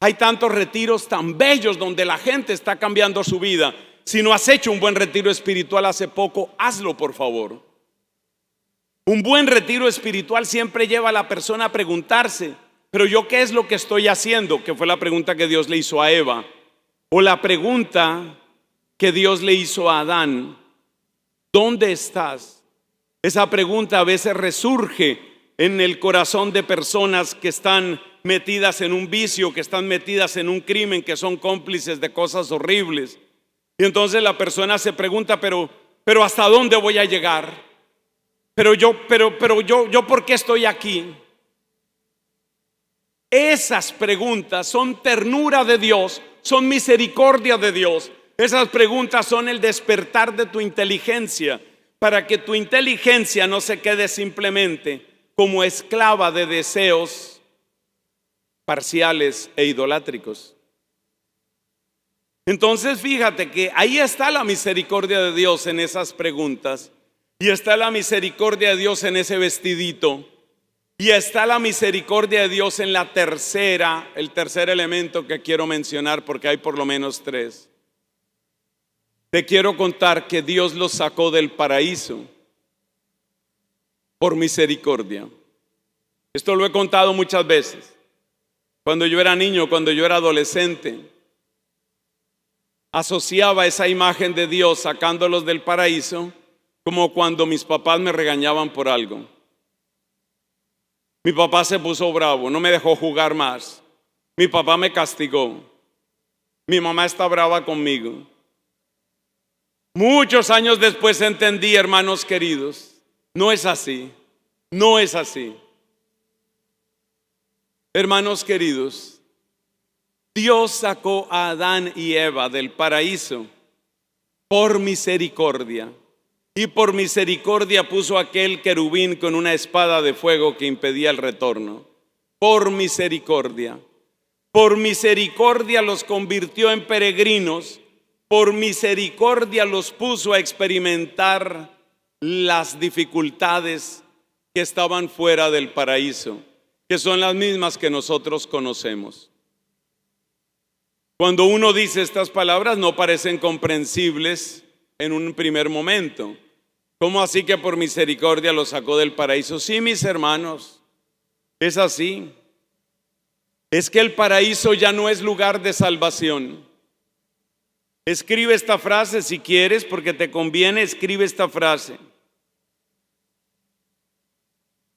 Hay tantos retiros tan bellos donde la gente está cambiando su vida. Si no has hecho un buen retiro espiritual hace poco, hazlo, por favor. Un buen retiro espiritual siempre lleva a la persona a preguntarse, pero yo, ¿qué es lo que estoy haciendo? Que fue la pregunta que Dios le hizo a Eva, o la pregunta que Dios le hizo a Adán: ¿dónde estás? Esa pregunta a veces resurge en el corazón de personas que están metidas en un vicio, que están metidas en un crimen, que son cómplices de cosas horribles. Y entonces la persona se pregunta, pero ¿hasta dónde voy a llegar? Pero yo, ¿por qué estoy aquí? Esas preguntas son ternura de Dios, son misericordia de Dios. Esas preguntas son el despertar de tu inteligencia, para que tu inteligencia no se quede simplemente como esclava de deseos parciales e idolátricos. Entonces fíjate que ahí está la misericordia de Dios en esas preguntas, y está la misericordia de Dios en ese vestidito, y está la misericordia de Dios en el tercer elemento que quiero mencionar, porque hay por lo menos tres. Te quiero contar que Dios los sacó del paraíso por misericordia. Esto lo he contado muchas veces. Cuando yo era niño, cuando yo era adolescente, asociaba esa imagen de Dios sacándolos del paraíso como cuando mis papás me regañaban por algo. Mi papá se puso bravo, no me dejó jugar más. Mi papá me castigó. Mi mamá está brava conmigo. Muchos años después entendí, hermanos queridos, no es así, no es así. Hermanos queridos, Dios sacó a Adán y Eva del paraíso por misericordia, y por misericordia puso aquel querubín con una espada de fuego que impedía el retorno. Por misericordia los convirtió en peregrinos, por misericordia los puso a experimentar las dificultades que estaban fuera del paraíso, que son las mismas que nosotros conocemos. Cuando uno dice estas palabras no parecen comprensibles en un primer momento. ¿Cómo así que por misericordia los sacó del paraíso? Sí, mis hermanos, es así. Es que el paraíso ya no es lugar de salvación. Escribe esta frase si quieres, porque te conviene, escribe esta frase.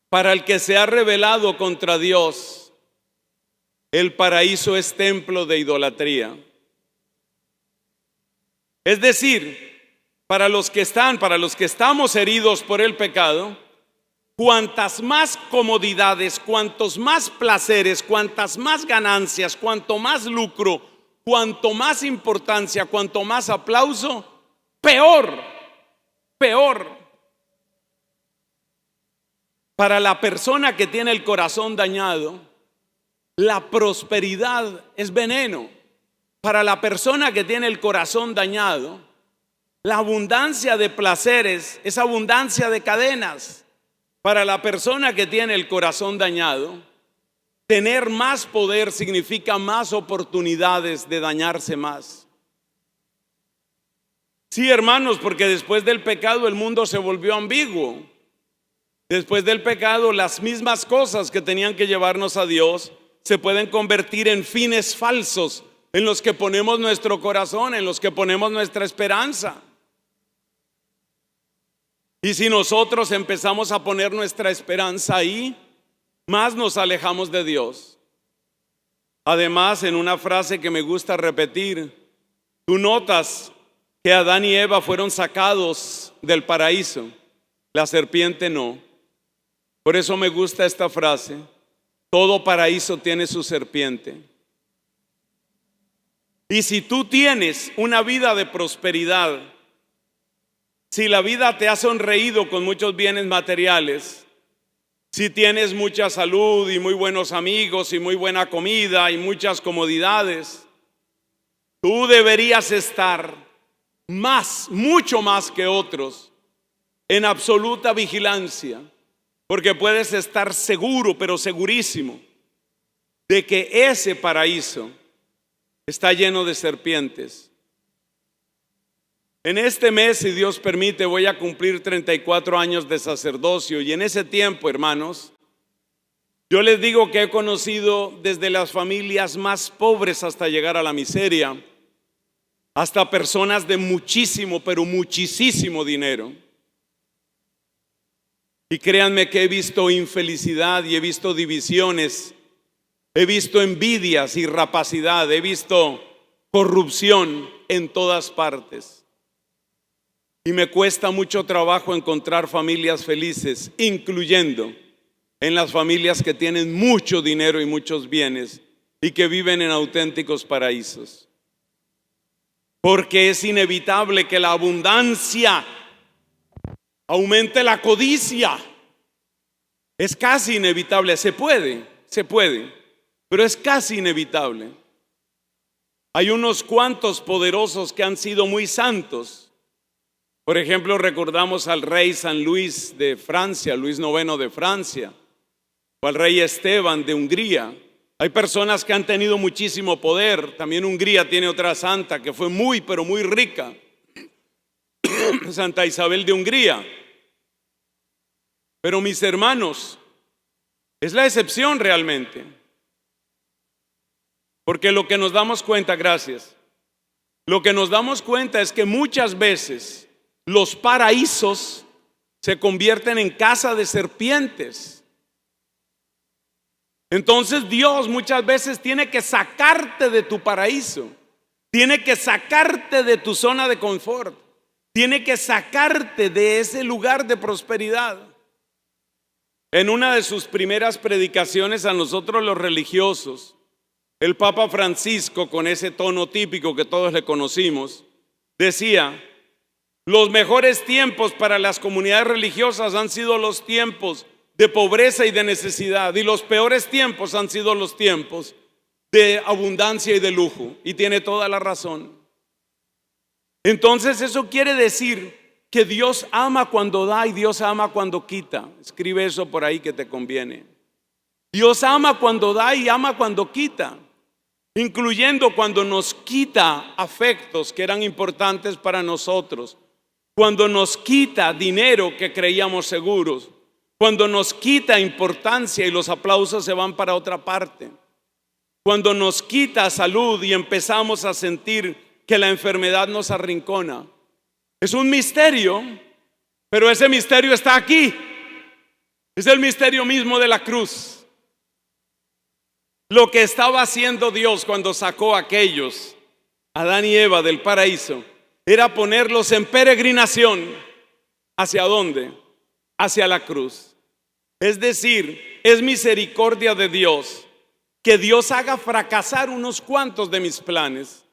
Para el que se ha rebelado contra Dios, el paraíso es templo de idolatría. Es decir, para los que estamos heridos por el pecado, cuantas más comodidades, cuantos más placeres, cuantas más ganancias, cuanto más lucro, cuanto más importancia, cuanto más aplauso, peor. Para la persona que tiene el corazón dañado, la prosperidad es veneno. Para la persona que tiene el corazón dañado, la abundancia de placeres es abundancia de cadenas. Para la persona que tiene el corazón dañado, tener más poder significa más oportunidades de dañarse más. Sí, hermanos, porque después del pecado el mundo se volvió ambiguo. Después del pecado, las mismas cosas que tenían que llevarnos a Dios se pueden convertir en fines falsos en los que ponemos nuestro corazón, en los que ponemos nuestra esperanza. Y si nosotros empezamos a poner nuestra esperanza ahí, más nos alejamos de Dios. Además, en una frase que me gusta repetir, tú notas que Adán y Eva fueron sacados del paraíso, la serpiente no. Por eso me gusta esta frase: todo paraíso tiene su serpiente. Y si tú tienes una vida de prosperidad, si la vida te ha sonreído con muchos bienes materiales, si tienes mucha salud y muy buenos amigos y muy buena comida y muchas comodidades, tú deberías estar mucho más que otros, en absoluta vigilancia, porque puedes estar seguro, pero segurísimo, de que ese paraíso está lleno de serpientes. En este mes, si Dios permite, voy a cumplir 34 años de sacerdocio, y en ese tiempo, hermanos, yo les digo que he conocido desde las familias más pobres hasta llegar a la miseria, hasta personas de muchísimo, pero muchísimo dinero. Y créanme que he visto infelicidad y he visto divisiones, he visto envidias y rapacidad, he visto corrupción en todas partes. Y me cuesta mucho trabajo encontrar familias felices, incluyendo en las familias que tienen mucho dinero y muchos bienes y que viven en auténticos paraísos. Porque es inevitable que la abundancia aumente la codicia. Es casi inevitable, se puede, pero es casi inevitable. Hay unos cuantos poderosos que han sido muy santos. Por ejemplo, recordamos al rey San Luis de Francia, Luis IX de Francia, o al rey Esteban de Hungría. Hay personas que han tenido muchísimo poder. También Hungría tiene otra santa que fue muy, pero muy rica, Santa Isabel de Hungría. Pero mis hermanos, es la excepción realmente. Porque lo que nos damos cuenta, lo que nos damos cuenta es que muchas veces los paraísos se convierten en casa de serpientes. Entonces Dios muchas veces tiene que sacarte de tu paraíso, tiene que sacarte de tu zona de confort, tiene que sacarte de ese lugar de prosperidad. En una de sus primeras predicaciones a nosotros los religiosos, el Papa Francisco, con ese tono típico que todos le conocimos, decía: los mejores tiempos para las comunidades religiosas han sido los tiempos de pobreza y de necesidad, y los peores tiempos han sido los tiempos de abundancia y de lujo. Y tiene toda la razón. Entonces eso quiere decir que Dios ama cuando da y Dios ama cuando quita. Escribe eso por ahí que te conviene. Dios ama cuando da y ama cuando quita, incluyendo cuando nos quita afectos que eran importantes para nosotros, cuando nos quita dinero que creíamos seguros, cuando nos quita importancia y los aplausos se van para otra parte, cuando nos quita salud y empezamos a sentir que la enfermedad nos arrincona. Es un misterio, pero ese misterio está aquí. Es el misterio mismo de la cruz. Lo que estaba haciendo Dios cuando sacó a aquellos, Adán y Eva, del paraíso, era ponerlos en peregrinación. ¿Hacia dónde? Hacia la cruz. Es decir, es misericordia de Dios que Dios haga fracasar unos cuantos de mis planes,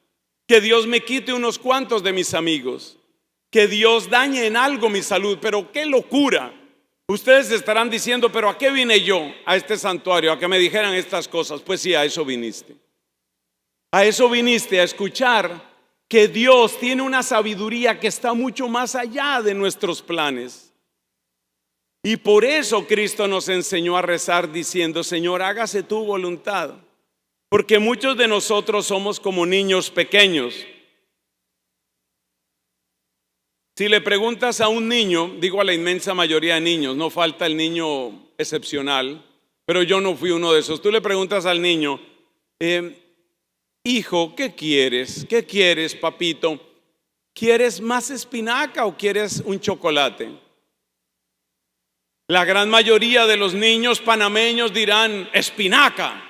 que Dios me quite unos cuantos de mis amigos, que Dios dañe en algo mi salud. Pero qué locura. Ustedes estarán diciendo: pero ¿a qué vine yo a este santuario? A que me dijeran estas cosas. Pues sí, a eso viniste. A eso viniste, a escuchar que Dios tiene una sabiduría que está mucho más allá de nuestros planes. Y por eso Cristo nos enseñó a rezar diciendo: Señor, hágase tu voluntad. Porque muchos de nosotros somos como niños pequeños. Si le preguntas a un niño, digo a la inmensa mayoría de niños, no falta el niño excepcional, pero yo no fui uno de esos. Tú le preguntas al niño: hijo, ¿qué quieres? ¿Qué quieres, papito? ¿Quieres más espinaca o quieres un chocolate? La gran mayoría de los niños panameños dirán: espinaca.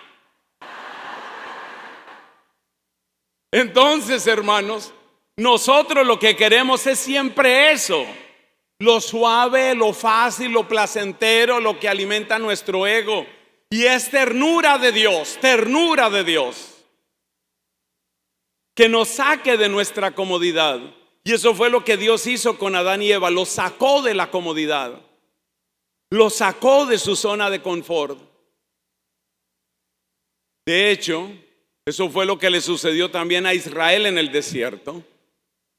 Entonces, hermanos, nosotros lo que queremos es siempre eso: lo suave, lo fácil, lo placentero, lo que alimenta nuestro ego. Y es ternura de Dios, que nos saque de nuestra comodidad. Y eso fue lo que Dios hizo con Adán y Eva: los sacó de la comodidad, los sacó de su zona de confort. De hecho, eso fue lo que le sucedió también a Israel en el desierto.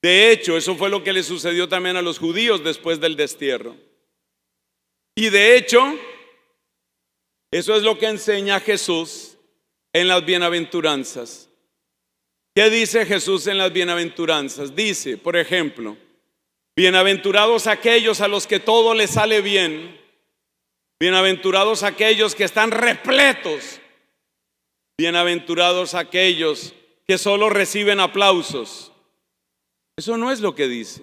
De hecho, eso fue lo que le sucedió también a los judíos después del destierro. Y de hecho, eso es lo que enseña Jesús en las bienaventuranzas. ¿Qué dice Jesús en las bienaventuranzas? Dice, por ejemplo, bienaventurados aquellos a los que todo les sale bien, bienaventurados aquellos que están repletos, bienaventurados aquellos que solo reciben aplausos. Eso no es lo que dice.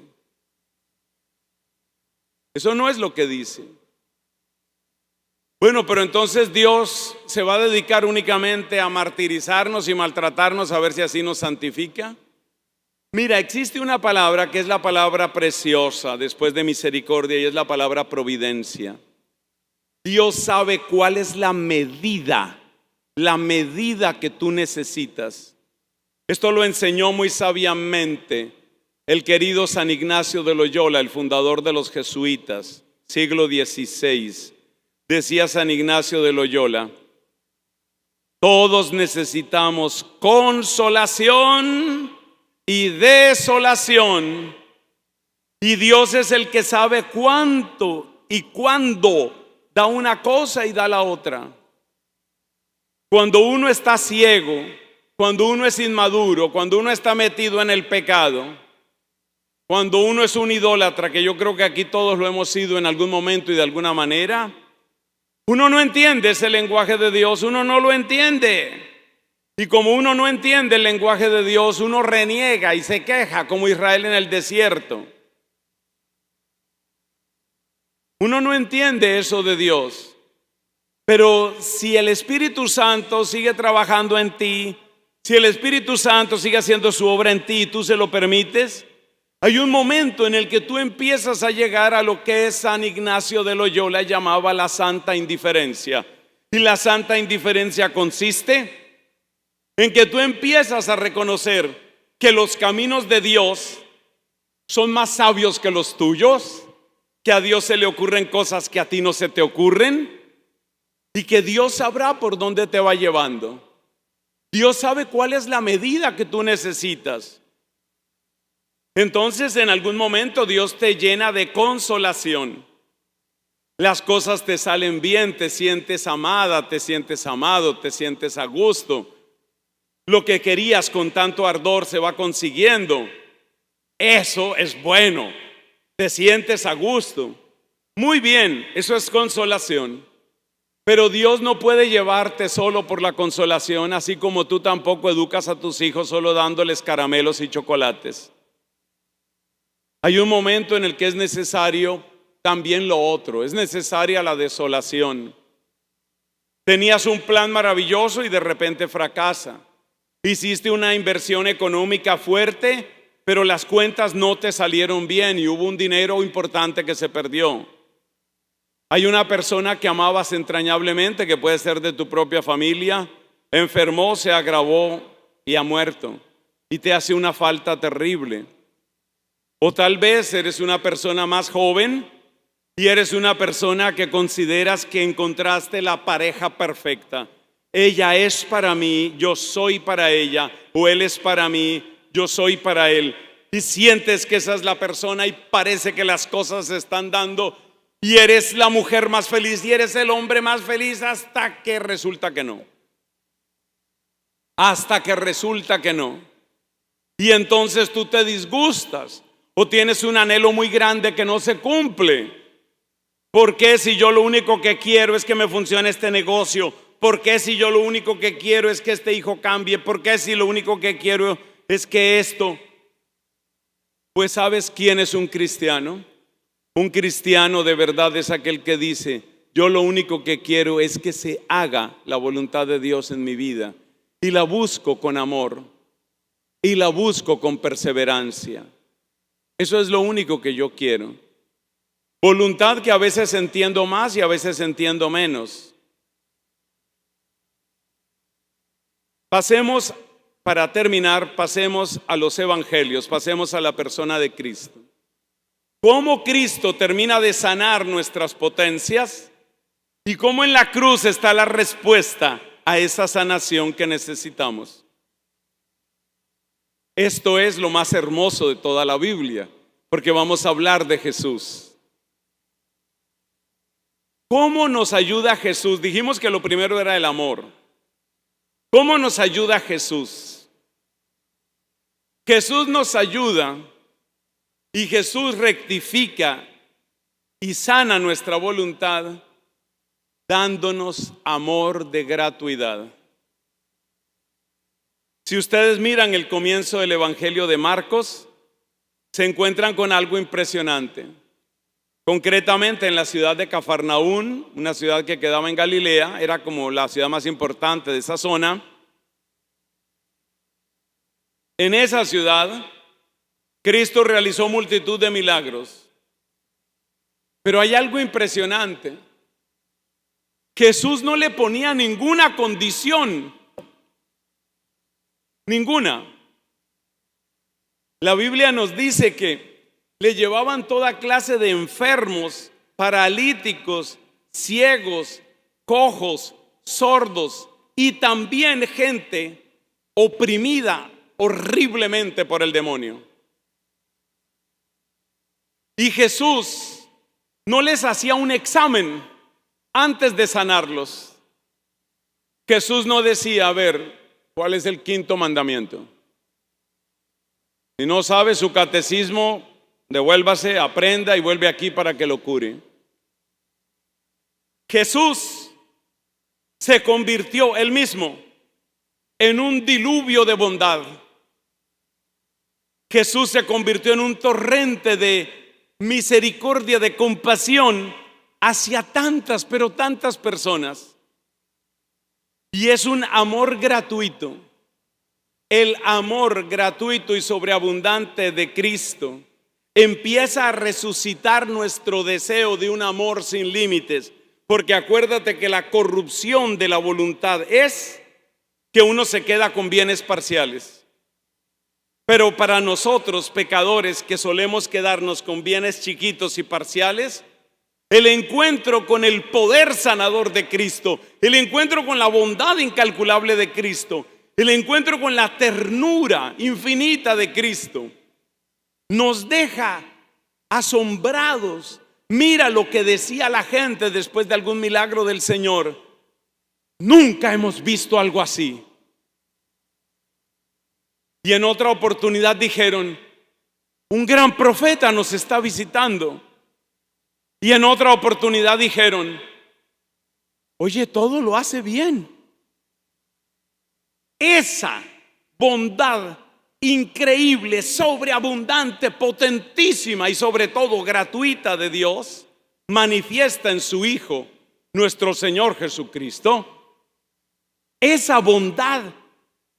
Eso no es lo que dice. Bueno, pero entonces Dios se va a dedicar únicamente a martirizarnos y maltratarnos a ver si así nos santifica. Mira, existe una palabra que es la palabra preciosa después de misericordia y es la palabra providencia. Dios sabe cuál es la medida que tú necesitas. Esto lo enseñó muy sabiamente el querido San Ignacio de Loyola, el fundador de los jesuitas, siglo XVI. Decía San Ignacio de Loyola: todos necesitamos consolación y desolación, y Dios es el que sabe cuánto y cuándo da una cosa y da la otra. Cuando uno está ciego, cuando uno es inmaduro, cuando uno está metido en el pecado, cuando uno es un idólatra, que yo creo que aquí todos lo hemos sido en algún momento y de alguna manera, uno no entiende ese lenguaje de Dios, uno no lo entiende. Y como uno no entiende el lenguaje de Dios, uno reniega y se queja como Israel en el desierto. Uno no entiende eso de Dios. Pero si el Espíritu Santo sigue trabajando en ti, si el Espíritu Santo sigue haciendo su obra en ti y tú se lo permites, hay un momento en el que tú empiezas a llegar a lo que San Ignacio de Loyola llamaba la santa indiferencia. Y la santa indiferencia consiste en que tú empiezas a reconocer que los caminos de Dios son más sabios que los tuyos, que a Dios se le ocurren cosas que a ti no se te ocurren, y que Dios sabrá por dónde te va llevando. Dios sabe cuál es la medida que tú necesitas. Entonces, en algún momento Dios te llena de consolación. Las cosas te salen bien, te sientes amada, te sientes amado, te sientes a gusto. Lo que querías con tanto ardor se va consiguiendo. Eso es bueno. Te sientes a gusto. Muy bien, eso es consolación. Pero Dios no puede llevarte solo por la consolación, así como tú tampoco educas a tus hijos solo dándoles caramelos y chocolates. Hay un momento en el que es necesario también lo otro, es necesaria la desolación. Tenías un plan maravilloso y de repente fracasa. Hiciste una inversión económica fuerte, pero las cuentas no te salieron bien y hubo un dinero importante que se perdió. Hay una persona que amabas entrañablemente, que puede ser de tu propia familia, enfermó, se agravó y ha muerto. Y te hace una falta terrible. O tal vez eres una persona más joven y eres una persona que consideras que encontraste la pareja perfecta. Ella es para mí, yo soy para ella, o él es para mí, yo soy para él. Y sientes que esa es la persona y parece que las cosas se están dando y eres la mujer más feliz y eres el hombre más feliz hasta que resulta que no. Hasta que resulta que no. Y entonces tú te disgustas. O tienes un anhelo muy grande que no se cumple. ¿Por qué si yo lo único que quiero es que me funcione este negocio? ¿Por qué si yo lo único que quiero es que este hijo cambie? ¿Por qué si lo único que quiero es que esto? Pues ¿sabes quién es un cristiano? Un cristiano de verdad es aquel que dice: yo lo único que quiero es que se haga la voluntad de Dios en mi vida. Y la busco con amor. Y la busco con perseverancia. Eso es lo único que yo quiero. Voluntad que a veces entiendo más y a veces entiendo menos. Pasemos, para terminar, pasemos a los evangelios, pasemos a la persona de Cristo. ¿Cómo Cristo termina de sanar nuestras potencias? ¿Y cómo en la cruz está la respuesta a esa sanación que necesitamos? Esto es lo más hermoso de toda la Biblia, porque vamos a hablar de Jesús. ¿Cómo nos ayuda Jesús? Dijimos que lo primero era el amor. ¿Cómo nos ayuda Jesús? Jesús nos ayuda y Jesús rectifica y sana nuestra voluntad dándonos amor de gratuidad. Si ustedes miran el comienzo del Evangelio de Marcos, se encuentran con algo impresionante. Concretamente en la ciudad de Cafarnaún, una ciudad que quedaba en Galilea, era como la ciudad más importante de esa zona. En esa ciudad, Cristo realizó multitud de milagros. Pero hay algo impresionante. Jesús no le ponía ninguna condición. Ninguna. La Biblia nos dice que le llevaban toda clase de enfermos, paralíticos, ciegos, cojos, sordos y también gente oprimida horriblemente por el demonio. Y Jesús no les hacía un examen antes de sanarlos. Jesús no decía, a ver, ¿cuál es el quinto mandamiento? Si no sabe su catecismo, devuélvase, aprenda y vuelve aquí para que lo cure. Jesús se convirtió él mismo en un diluvio de bondad. Jesús se convirtió en un torrente de misericordia, de compasión hacia tantas, pero tantas personas. Y es un amor gratuito. El amor gratuito y sobreabundante de Cristo empieza a resucitar nuestro deseo de un amor sin límites. Porque acuérdate que la corrupción de la voluntad es que uno se queda con bienes parciales. Pero para nosotros, pecadores que solemos quedarnos con bienes chiquitos y parciales, el encuentro con el poder sanador de Cristo, el encuentro con la bondad incalculable de Cristo, el encuentro con la ternura infinita de Cristo, nos deja asombrados. Mira lo que decía la gente después de algún milagro del Señor: nunca hemos visto algo así. Y en otra oportunidad dijeron: un gran profeta nos está visitando. Y en otra oportunidad dijeron: oye, todo lo hace bien. Esa bondad increíble, sobreabundante, potentísima y sobre todo gratuita de Dios, manifiesta en su Hijo, nuestro Señor Jesucristo. Esa bondad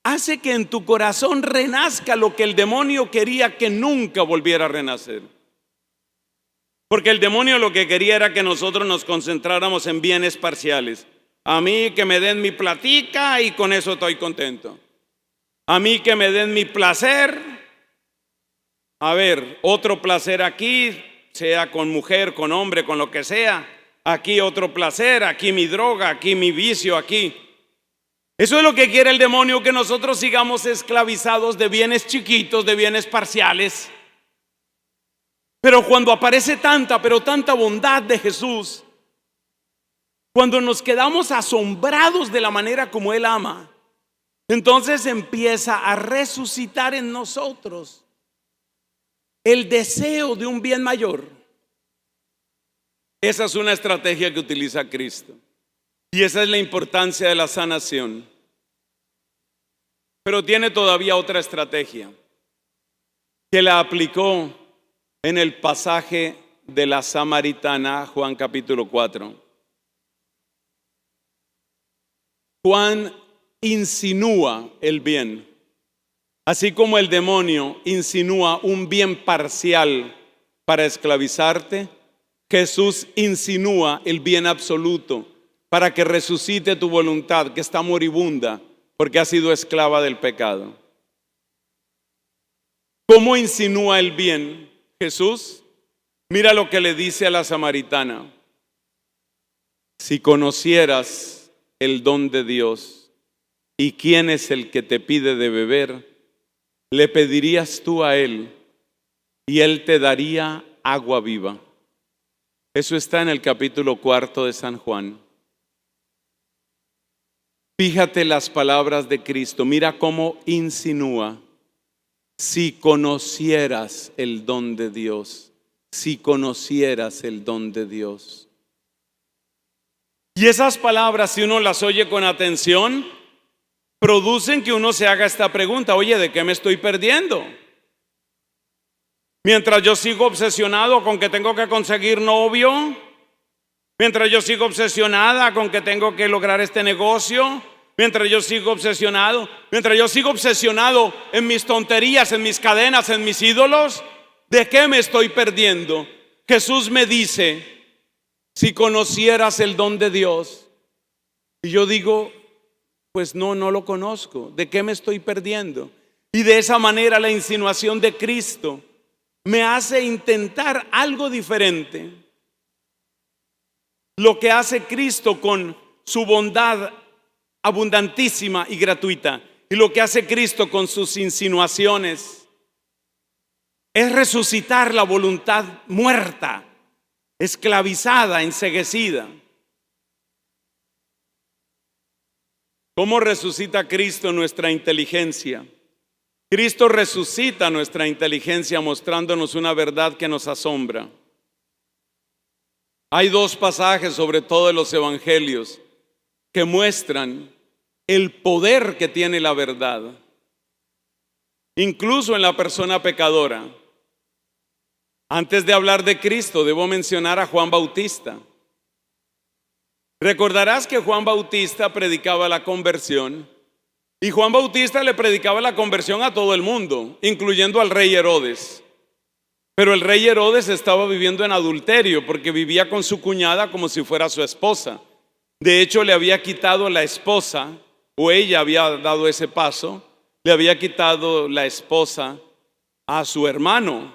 hace que en tu corazón renazca lo que el demonio quería que nunca volviera a renacer. Porque el demonio lo que quería era que nosotros nos concentráramos en bienes parciales. A mí que me den mi platica y con eso estoy contento. A mí que me den mi placer. A ver, otro placer aquí, sea con mujer, con hombre, con lo que sea. Aquí otro placer, aquí mi droga, aquí mi vicio, aquí. Eso es lo que quiere el demonio, que nosotros sigamos esclavizados de bienes chiquitos, de bienes parciales. Pero cuando aparece tanta, pero tanta bondad de Jesús, cuando nos quedamos asombrados de la manera como Él ama, entonces empieza a resucitar en nosotros el deseo de un bien mayor. Esa es una estrategia que utiliza Cristo. Y esa es la importancia de la sanación. Pero tiene todavía otra estrategia que la aplicó en el pasaje de la Samaritana, Juan capítulo 4. Juan insinúa el bien, así como el demonio insinúa un bien parcial para esclavizarte. Jesús insinúa el bien absoluto para que resucite tu voluntad, que está moribunda porque ha sido esclava del pecado. ¿Cómo insinúa el bien Jesús? Mira lo que le dice a la samaritana: si conocieras el don de Dios y quién es el que te pide de beber, le pedirías tú a él y él te daría agua viva. Eso está en el capítulo 4 de San Juan. Fíjate las palabras de Cristo, mira cómo insinúa: si conocieras el don de Dios, si conocieras el don de Dios. Y esas palabras, si uno las oye con atención, producen que uno se haga esta pregunta: oye, ¿de qué me estoy perdiendo? Mientras yo sigo obsesionado con que tengo que conseguir novio, mientras yo sigo obsesionada con que tengo que lograr este negocio, mientras yo sigo obsesionado en mis tonterías, en mis cadenas, en mis ídolos, ¿de qué me estoy perdiendo? Jesús me dice: si conocieras el don de Dios. Y yo digo: pues no lo conozco. ¿De qué me estoy perdiendo? Y de esa manera la insinuación de Cristo me hace intentar algo diferente. Lo que hace Cristo con su bondad abundantísima y gratuita, y lo que hace Cristo con sus insinuaciones, es resucitar la voluntad muerta, esclavizada, enceguecida. ¿Cómo resucita Cristo nuestra inteligencia? Cristo resucita nuestra inteligencia mostrándonos una verdad que nos asombra. Hay dos pasajes, sobre todo en los evangelios, que muestran el poder que tiene la verdad, incluso en la persona pecadora. Antes de hablar de Cristo, debo mencionar a Juan Bautista. Recordarás que Juan Bautista predicaba la conversión, y Juan Bautista le predicaba la conversión a todo el mundo, incluyendo al rey Herodes. Pero el rey Herodes estaba viviendo en adulterio porque vivía con su cuñada como si fuera su esposa. De hecho, le había quitado la esposa, o ella había dado ese paso, le había quitado la esposa a su hermano,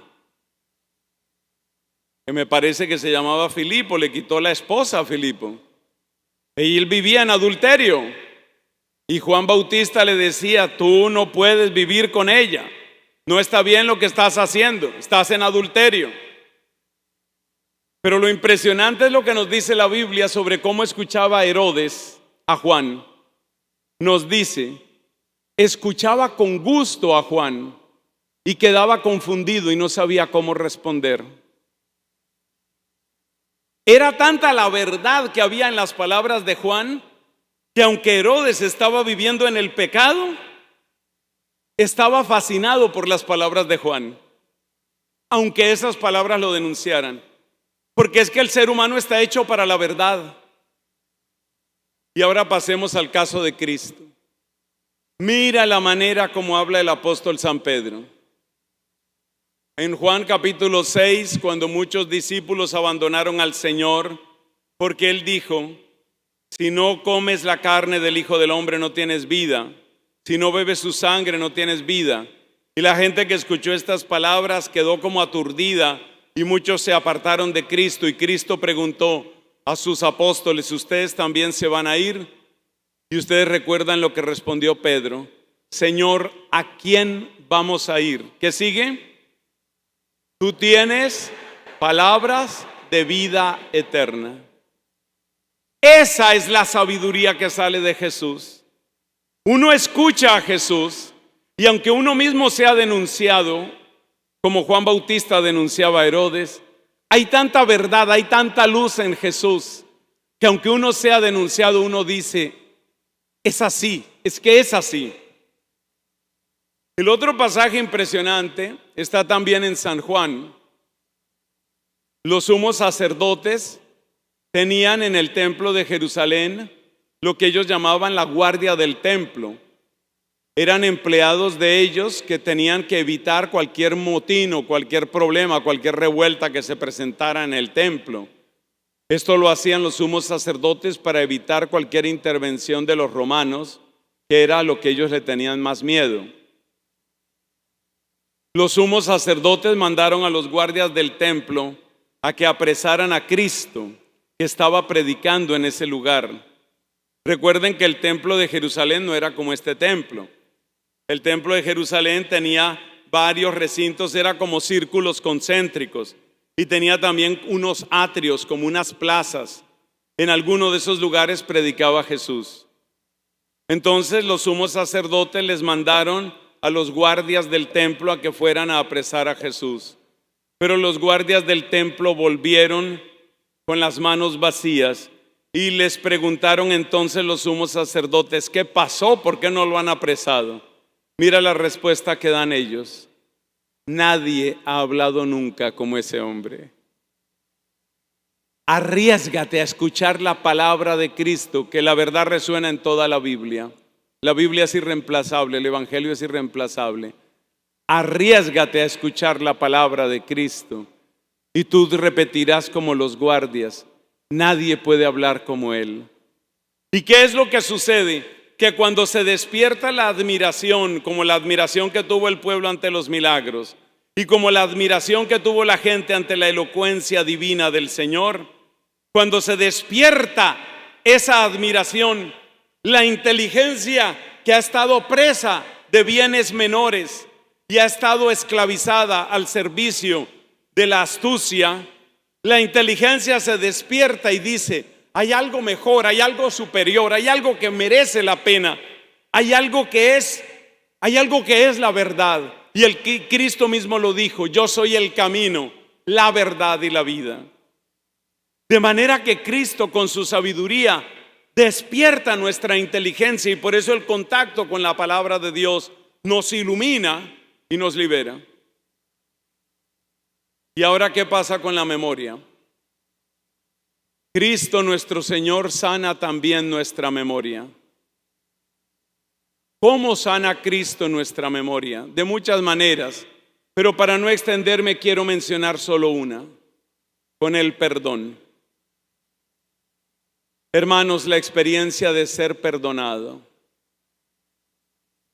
que me parece que se llamaba Filipo, le quitó la esposa a Filipo. Y él vivía en adulterio. Y Juan Bautista le decía: tú no puedes vivir con ella. No está bien lo que estás haciendo, estás en adulterio. Pero lo impresionante es lo que nos dice la Biblia sobre cómo escuchaba Herodes a Juan. Nos dice: escuchaba con gusto a Juan y quedaba confundido y no sabía cómo responder. Era tanta la verdad que había en las palabras de Juan, que aunque Herodes estaba viviendo en el pecado, estaba fascinado por las palabras de Juan, aunque esas palabras lo denunciaran. Porque es que el ser humano está hecho para la verdad. Y ahora pasemos al caso de Cristo. Mira la manera como habla el apóstol San Pedro. En Juan capítulo 6, cuando muchos discípulos abandonaron al Señor, porque Él dijo: si no comes la carne del Hijo del Hombre no tienes vida, si no bebes su sangre no tienes vida. Y la gente que escuchó estas palabras quedó como aturdida y muchos se apartaron de Cristo. Y Cristo preguntó a sus apóstoles: ¿ustedes también se van a ir? Y ustedes recuerdan lo que respondió Pedro: Señor, ¿a quién vamos a ir? ¿Qué sigue? Tú tienes palabras de vida eterna. Esa es la sabiduría que sale de Jesús. Uno escucha a Jesús y aunque uno mismo sea denunciado, como Juan Bautista denunciaba a Herodes, hay tanta verdad, hay tanta luz en Jesús, que aunque uno sea denunciado, uno dice: es así, es que es así. El otro pasaje impresionante está también en San Juan. Los sumos sacerdotes tenían en el templo de Jerusalén lo que ellos llamaban la guardia del templo. Eran empleados de ellos que tenían que evitar cualquier motín o cualquier problema, cualquier revuelta que se presentara en el templo. Esto lo hacían los sumos sacerdotes para evitar cualquier intervención de los romanos, que era lo que ellos le tenían más miedo. Los sumos sacerdotes mandaron a los guardias del templo a que apresaran a Cristo, que estaba predicando en ese lugar. Recuerden que el templo de Jerusalén no era como este templo. El templo de Jerusalén tenía varios recintos, era como círculos concéntricos, y tenía también unos atrios, como unas plazas. En alguno de esos lugares predicaba Jesús. Entonces los sumos sacerdotes les mandaron a los guardias del templo a que fueran a apresar a Jesús. Pero los guardias del templo volvieron con las manos vacías y les preguntaron entonces los sumos sacerdotes: ¿qué pasó? ¿Por qué no lo han apresado? Mira la respuesta que dan ellos: nadie ha hablado nunca como ese hombre. Arriésgate a escuchar la palabra de Cristo, que la verdad resuena en toda la Biblia. La Biblia es irreemplazable, el Evangelio es irreemplazable. Arriésgate a escuchar la palabra de Cristo y tú repetirás como los guardias: nadie puede hablar como Él. ¿Y qué es lo que sucede? Que cuando se despierta la admiración, como la admiración que tuvo el pueblo ante los milagros y como la admiración que tuvo la gente ante la elocuencia divina del Señor, cuando se despierta esa admiración, la inteligencia que ha estado presa de bienes menores y ha estado esclavizada al servicio de la astucia, la inteligencia se despierta y dice: hay algo mejor, hay algo superior, hay algo que merece la pena, hay algo que es la verdad. Y el Cristo mismo lo dijo: yo soy el camino, la verdad y la vida. De manera que Cristo, con su sabiduría, despierta nuestra inteligencia, y por eso el contacto con la palabra de Dios nos ilumina y nos libera. ¿Y ahora qué pasa con la memoria? Cristo nuestro Señor sana también nuestra memoria. ¿Cómo sana Cristo nuestra memoria? De muchas maneras, pero para no extenderme quiero mencionar solo una: con el perdón. Hermanos, la experiencia de ser perdonado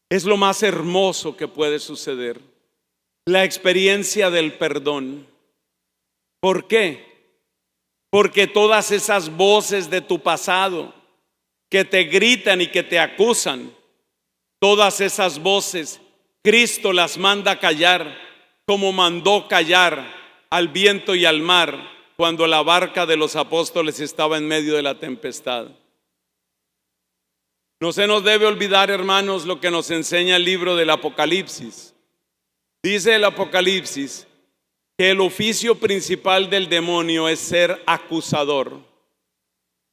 es lo más hermoso que puede suceder. La experiencia del perdón. ¿Por qué? Porque todas esas voces de tu pasado que te gritan y que te acusan, todas esas voces, Cristo las manda callar, como mandó callar al viento y al mar cuando la barca de los apóstoles estaba en medio de la tempestad. No se nos debe olvidar, hermanos, lo que nos enseña el libro del Apocalipsis. Dice el Apocalipsis que el oficio principal del demonio es ser acusador.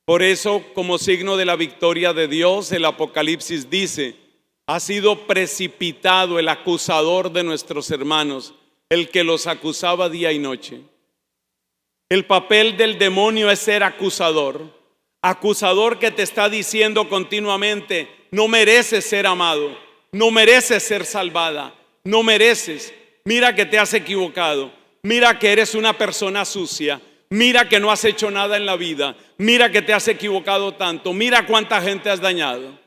Por eso, como signo de la victoria de Dios, el Apocalipsis dice: ha sido precipitado el acusador de nuestros hermanos, el que los acusaba día y noche. El papel del demonio es ser acusador. Acusador que te está diciendo continuamente: no mereces ser amado, no mereces ser salvada, no mereces. Mira que te has equivocado, mira que eres una persona sucia, mira que no has hecho nada en la vida, mira que te has equivocado tanto, mira cuánta gente has dañado.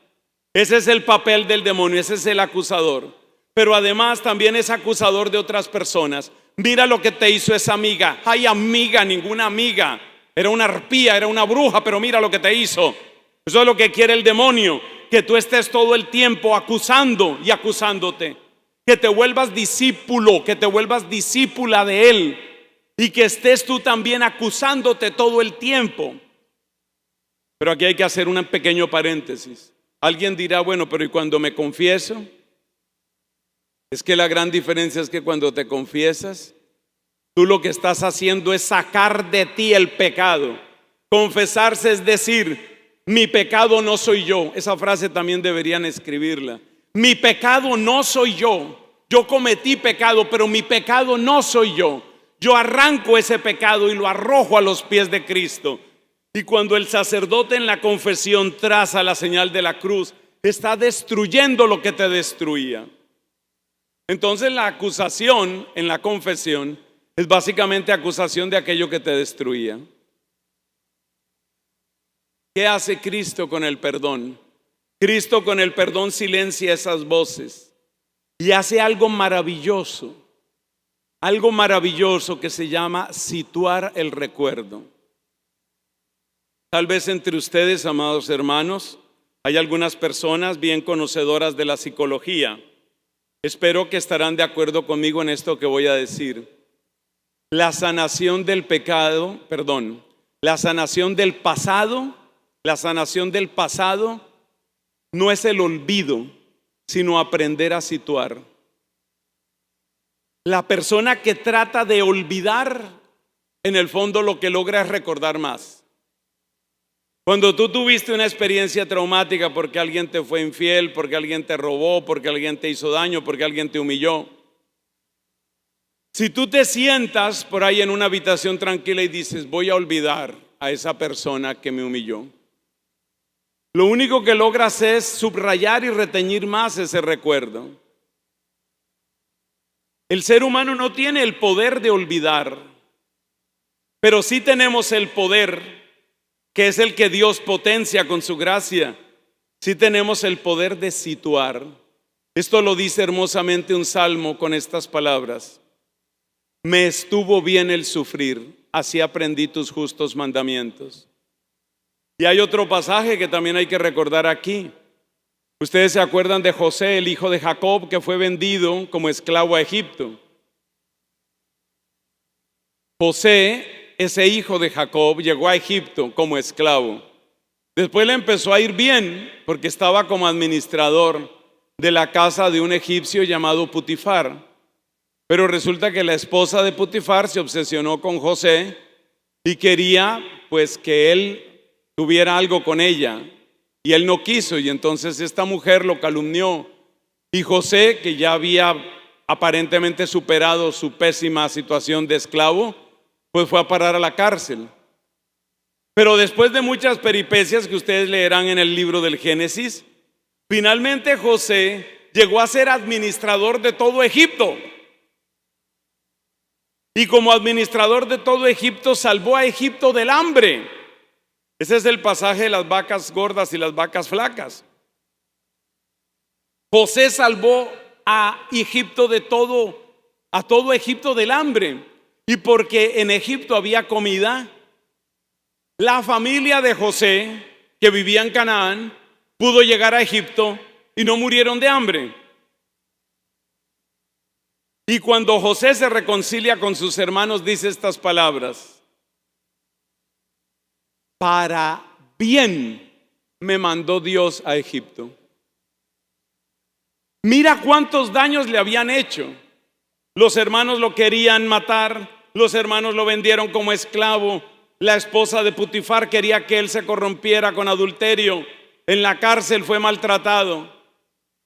Ese es el papel del demonio, ese es el acusador. Pero además también es acusador de otras personas. Mira lo que te hizo esa amiga. Ay, amiga, ninguna amiga. Era una arpía, era una bruja, pero mira lo que te hizo. Eso es lo que quiere el demonio, que tú estés todo el tiempo acusando y acusándote. Que te vuelvas discípulo, que te vuelvas discípula de él. Y que estés tú también acusándote todo el tiempo. Pero aquí hay que hacer un pequeño paréntesis. Alguien dirá: bueno, pero ¿y cuando me confieso? Es que la gran diferencia es que cuando te confiesas, tú lo que estás haciendo es sacar de ti el pecado. Confesarse es decir: mi pecado no soy yo. Esa frase también deberían escribirla. Mi pecado no soy yo. Yo cometí pecado, pero mi pecado no soy yo. Yo arranco ese pecado y lo arrojo a los pies de Cristo. Y cuando el sacerdote en la confesión traza la señal de la cruz, está destruyendo lo que te destruía. Entonces la acusación en la confesión es básicamente acusación de aquello que te destruía. ¿Qué hace Cristo con el perdón? Cristo con el perdón silencia esas voces y hace algo maravilloso que se llama situar el recuerdo. Tal vez entre ustedes, amados hermanos, hay algunas personas bien conocedoras de la psicología. Espero que estarán de acuerdo conmigo en esto que voy a decir. La sanación del pasado no es el olvido, sino aprender a situar. La persona que trata de olvidar, en el fondo lo que logra es recordar más. Cuando tú tuviste una experiencia traumática porque alguien te fue infiel, porque alguien te robó, porque alguien te hizo daño, porque alguien te humilló, si tú te sientas por ahí en una habitación tranquila y dices, voy a olvidar a esa persona que me humilló, lo único que logras es subrayar y reteñir más ese recuerdo. El ser humano no tiene el poder de olvidar, pero sí tenemos el poder, que es el que Dios potencia con su gracia. Sí tenemos el poder de situar. Esto lo dice hermosamente un salmo con estas palabras: me estuvo bien el sufrir, así aprendí tus justos mandamientos. Y hay otro pasaje que también hay que recordar aquí. Ustedes se acuerdan de José, el hijo de Jacob, que fue vendido como esclavo a Egipto. José, ese hijo de Jacob, llegó a Egipto como esclavo. Después le empezó a ir bien porque estaba como administrador de la casa de un egipcio llamado Putifar. Pero resulta que la esposa de Putifar se obsesionó con José y quería pues que él tuviera algo con ella, y él no quiso, y entonces esta mujer lo calumnió, y José, que ya había aparentemente superado su pésima situación de esclavo, pues fue a parar a la cárcel. Pero después de muchas peripecias que ustedes leerán en el libro del Génesis, finalmente José llegó a ser administrador de todo Egipto. Y como administrador de todo Egipto, salvó a Egipto del hambre. Ese es el pasaje de las vacas gordas y las vacas flacas. José salvó a Egipto a todo Egipto del hambre. Y porque en Egipto había comida, la familia de José, que vivía en Canaán, pudo llegar a Egipto y no murieron de hambre. Y cuando José se reconcilia con sus hermanos, dice estas palabras: para bien me mandó Dios a Egipto. Mira cuántos daños le habían hecho. Los hermanos lo querían matar, los hermanos lo vendieron como esclavo, la esposa de Putifar quería que él se corrompiera con adulterio, en la cárcel fue maltratado.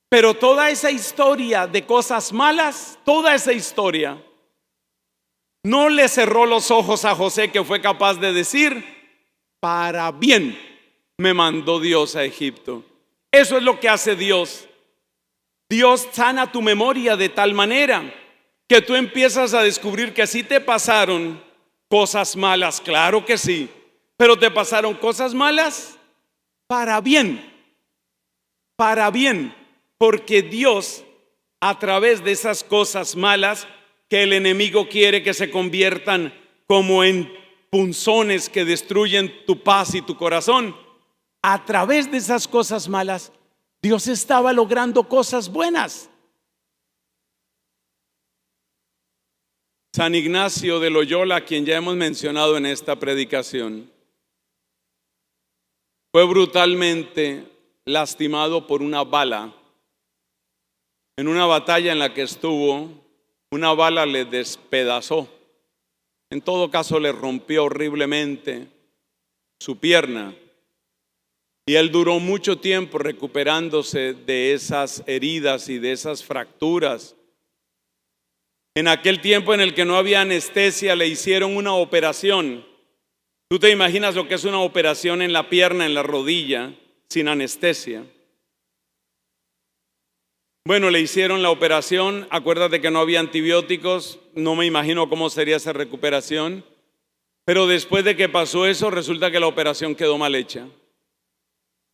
Pero toda esa historia de cosas malas, toda esa historia no le cerró los ojos a José, que fue capaz de decir: para bien me mandó Dios a Egipto. Eso es lo que hace Dios. Dios sana tu memoria de tal manera que tú empiezas a descubrir que sí te pasaron cosas malas, claro que sí, pero te pasaron cosas malas para bien, porque Dios, a través de esas cosas malas que el enemigo quiere que se conviertan como en punzones que destruyen tu paz y tu corazón, a través de esas cosas malas, Dios estaba logrando cosas buenas. San Ignacio de Loyola, a quien ya hemos mencionado en esta predicación, fue brutalmente lastimado por una bala. En una batalla en la que estuvo, una bala le despedazó. En todo caso, le rompió horriblemente su pierna. Y él duró mucho tiempo recuperándose de esas heridas y de esas fracturas. En aquel tiempo en el que no había anestesia, le hicieron una operación. ¿Tú te imaginas lo que es una operación en la pierna, en la rodilla, sin anestesia? Bueno, le hicieron la operación, acuérdate que no había antibióticos, no me imagino cómo sería esa recuperación, pero después de que pasó eso, resulta que la operación quedó mal hecha.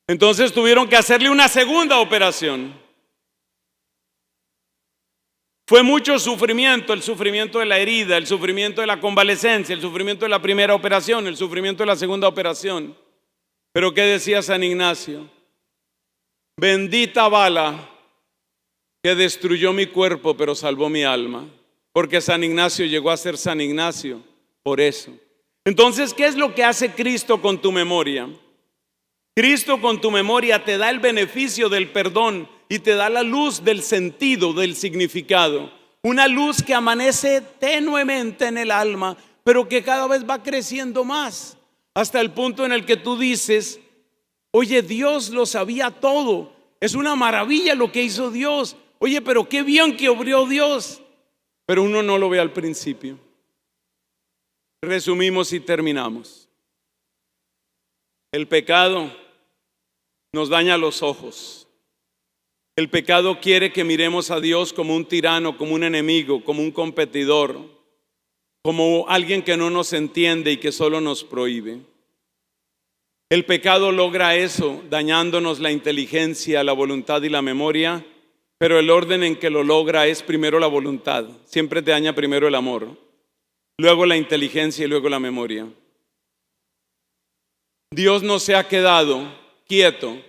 Entonces tuvieron que hacerle una segunda operación. Fue mucho sufrimiento, el sufrimiento de la herida, el sufrimiento de la convalecencia, el sufrimiento de la primera operación, el sufrimiento de la segunda operación. Pero ¿qué decía San Ignacio? Bendita bala que destruyó mi cuerpo, pero salvó mi alma. Porque San Ignacio llegó a ser San Ignacio por eso. Entonces, ¿qué es lo que hace Cristo con tu memoria? Cristo con tu memoria te da el beneficio del perdón y te da la luz del sentido, del significado. Una luz que amanece tenuemente en el alma, pero que cada vez va creciendo más, hasta el punto en el que tú dices: oye, Dios lo sabía todo, es una maravilla lo que hizo Dios. Oye, pero qué bien que obró Dios. Pero uno no lo ve al principio. Resumimos y terminamos. El pecado nos daña los ojos. El pecado quiere que miremos a Dios como un tirano, como un enemigo, como un competidor, como alguien que no nos entiende y que solo nos prohíbe. El pecado logra eso, dañándonos la inteligencia, la voluntad y la memoria, pero el orden en que lo logra es primero la voluntad. Siempre te daña primero el amor, luego la inteligencia y luego la memoria. Dios no se ha quedado quieto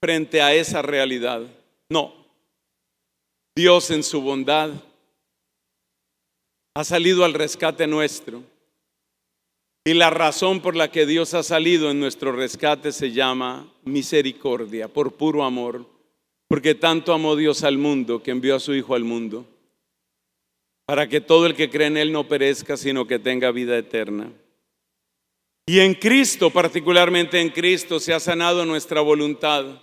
frente a esa realidad. No. Dios en su bondad ha salido al rescate nuestro. Y la razón por la que Dios ha salido en nuestro rescate se llama misericordia, por puro amor. Porque tanto amó Dios al mundo que envió a su Hijo al mundo, para que todo el que cree en Él no perezca, sino que tenga vida eterna. Y en Cristo, particularmente en Cristo, se ha sanado nuestra voluntad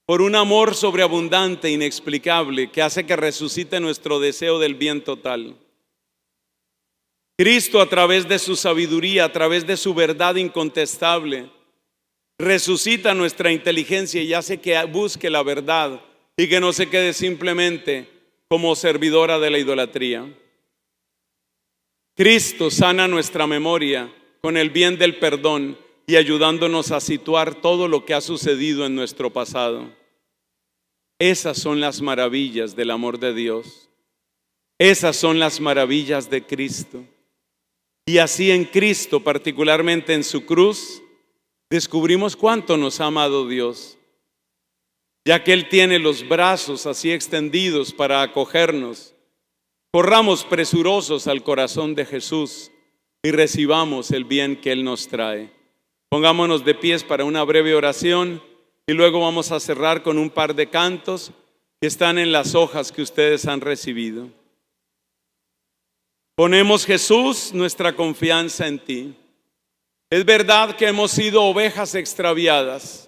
por un amor sobreabundante, inexplicable, que hace que resucite nuestro deseo del bien total. Cristo, a través de su sabiduría, a través de su verdad incontestable, resucita nuestra inteligencia y hace que busque la verdad y que no se quede simplemente como servidora de la idolatría. Cristo sana nuestra memoria con el bien del perdón y ayudándonos a situar todo lo que ha sucedido en nuestro pasado. Esas son las maravillas del amor de Dios. Esas son las maravillas de Cristo. Y así en Cristo, particularmente en su cruz, descubrimos cuánto nos ha amado Dios, ya que Él tiene los brazos así extendidos para acogernos. Corramos presurosos al corazón de Jesús y recibamos el bien que Él nos trae. Pongámonos de pies para una breve oración y luego vamos a cerrar con un par de cantos que están en las hojas que ustedes han recibido. Ponemos, Jesús, nuestra confianza en ti. Es verdad que hemos sido ovejas extraviadas.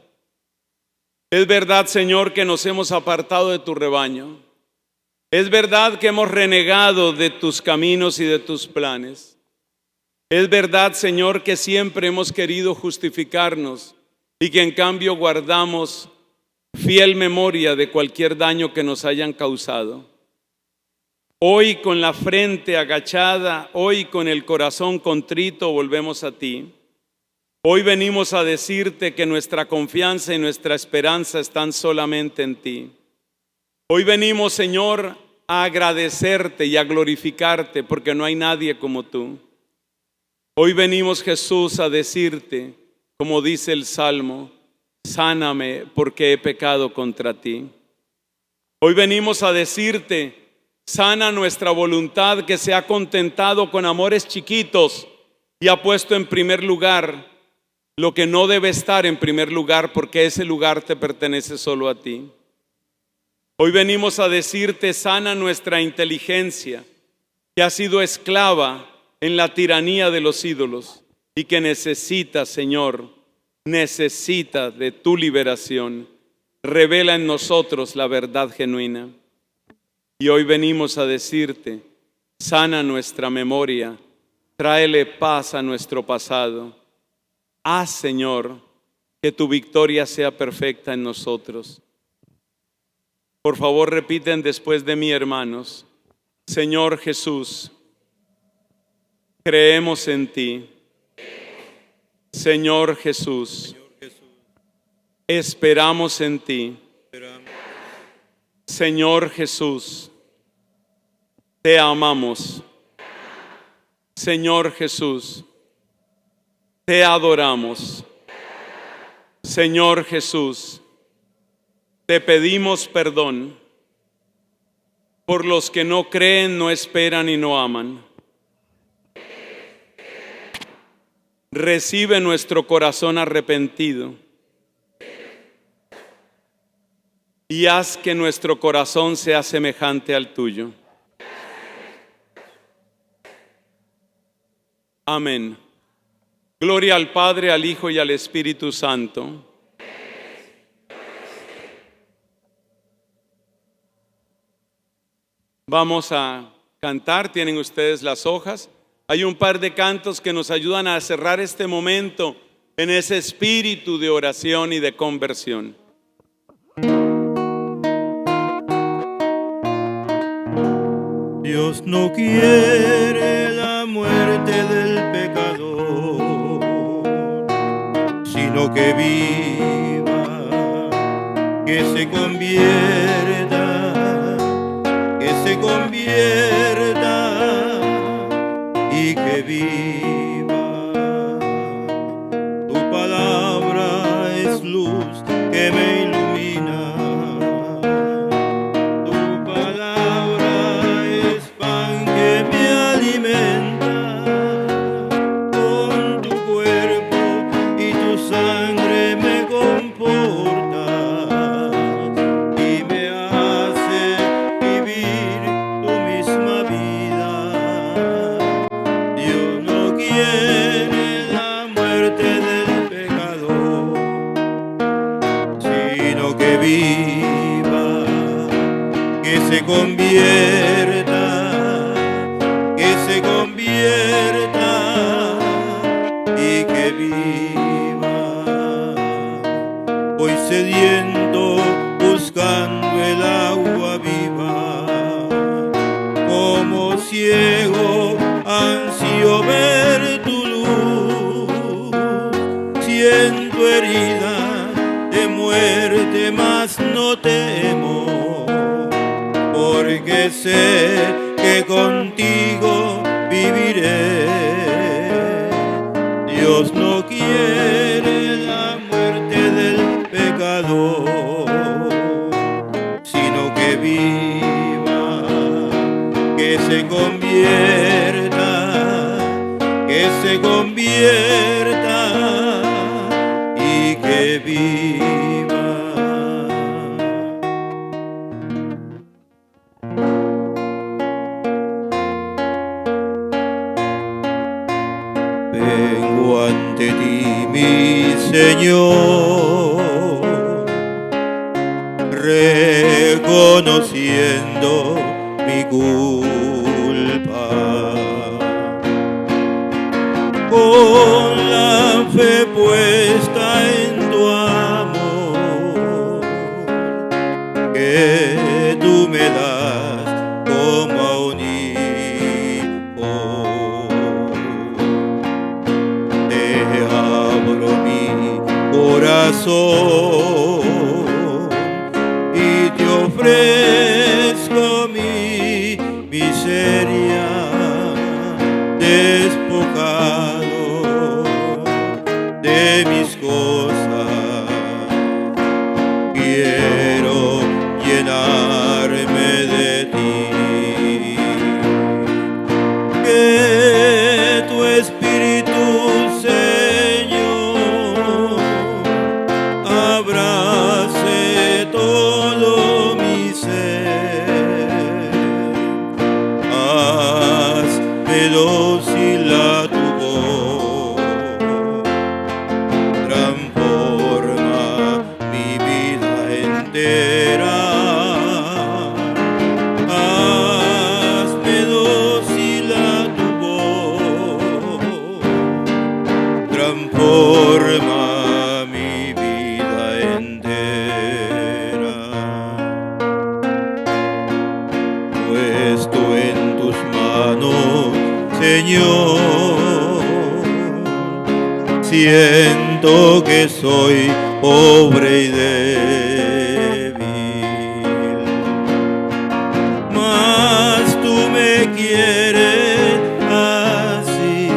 Es verdad, Señor, que nos hemos apartado de tu rebaño. Es verdad que hemos renegado de tus caminos y de tus planes. Es verdad, Señor, que siempre hemos querido justificarnos y que en cambio guardamos fiel memoria de cualquier daño que nos hayan causado. Hoy, con la frente agachada, hoy con el corazón contrito, volvemos a ti. Hoy venimos a decirte que nuestra confianza y nuestra esperanza están solamente en ti. Hoy venimos, Señor, a agradecerte y a glorificarte porque no hay nadie como tú. Hoy venimos, Jesús, a decirte, como dice el Salmo: sáname porque he pecado contra ti. Hoy venimos a decirte: sana nuestra voluntad que se ha contentado con amores chiquitos y ha puesto en primer lugar lo que no debe estar en primer lugar, porque ese lugar te pertenece solo a ti. Hoy venimos a decirte: sana nuestra inteligencia, que ha sido esclava en la tiranía de los ídolos y que necesita, Señor, necesita de tu liberación. Revela en nosotros la verdad genuina. Y hoy venimos a decirte: sana nuestra memoria, tráele paz a nuestro pasado. Haz, Señor, que tu victoria sea perfecta en nosotros. Por favor, repiten después de mí, hermanos: Señor Jesús, creemos en ti. Señor Jesús, esperamos en ti. Señor Jesús, te amamos. Señor Jesús, te adoramos. Señor Jesús, te pedimos perdón por los que no creen, no esperan y no aman. Recibe nuestro corazón arrepentido y haz que nuestro corazón sea semejante al tuyo. Amén. Gloria al Padre, al Hijo y al Espíritu Santo. Vamos a cantar, tienen ustedes las hojas. Hay un par de cantos que nos ayudan a cerrar este momento en ese espíritu de oración y de conversión. Dios no quiere la muerte del pecador, sino que viva, que se convierta, y que viva. Tu palabra es luz que me ilumina. Tu palabra es pan que me alimenta. Con tu cuerpo y tu sangre me comporta y me hace vivir tu misma vida. Dios no quiere la muerte del pecador, sino que viva, que se convierta, y que viva. Voy sediento buscando el agua viva, como ciego ansío ver tu luz. Siento herida de muerte, mas no temo, porque sé que contigo viviré. Dios no quiere la muerte del pecador, sino que viva, que se convierta, y que viva. Vengo ante ti, mi Señor, reconociendo mi culpa. Con la fe puesta en tu amor, que tú me das como a un hijo. Te abro mi corazón y te ofrezco mi miseria, despojado de mis cosas. Quiero llenarme de ti, que tu Espíritu, Señor, abrace todo mi ser. Hazme dócil a tu voz, transforma mi vida entera. Hazme dócil a tu voz, transforma mi vida entera. Puesto en tus manos, Señor, siento que soy pobre y débil, mas tú me quieres así.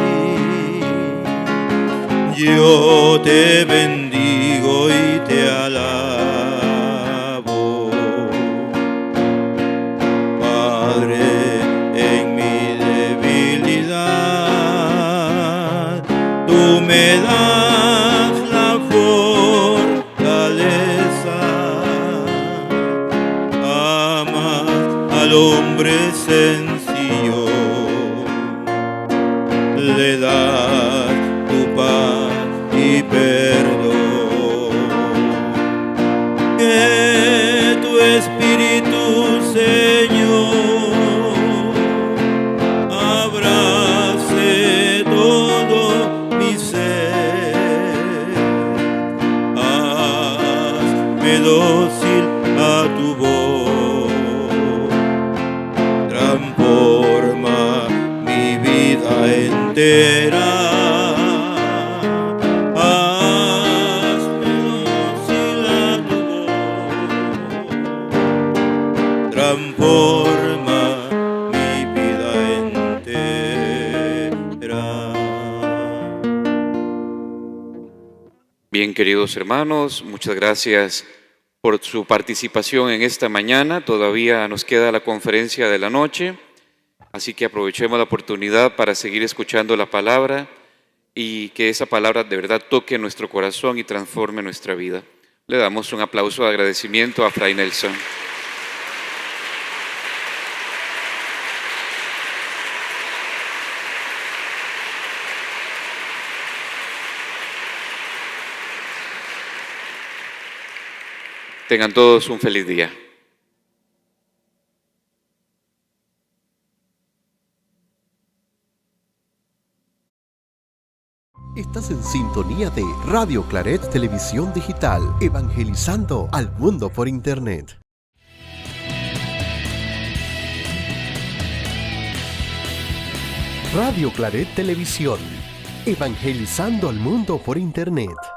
Yo te bendigo y te alabo, Padre. En mi debilidad tú me das la fortaleza hombre sencillo le das tu paz y perdón. Que tu Espíritu, Señor, abrace todo mi ser. Hazme dócil a tu voz, transforma mi vida entera. Hazme dócil a tu voz, transforma mi vida entera. Bien, queridos hermanos, muchas gracias por su participación en esta mañana. Todavía nos queda la conferencia de la noche, así que aprovechemos la oportunidad para seguir escuchando la palabra y que esa palabra de verdad toque nuestro corazón y transforme nuestra vida. Le damos un aplauso de agradecimiento a Fray Nelson. Tengan todos un feliz día. Estás en sintonía de Radio Claret Televisión Digital, evangelizando al mundo por Internet. Radio Claret Televisión, evangelizando al mundo por Internet.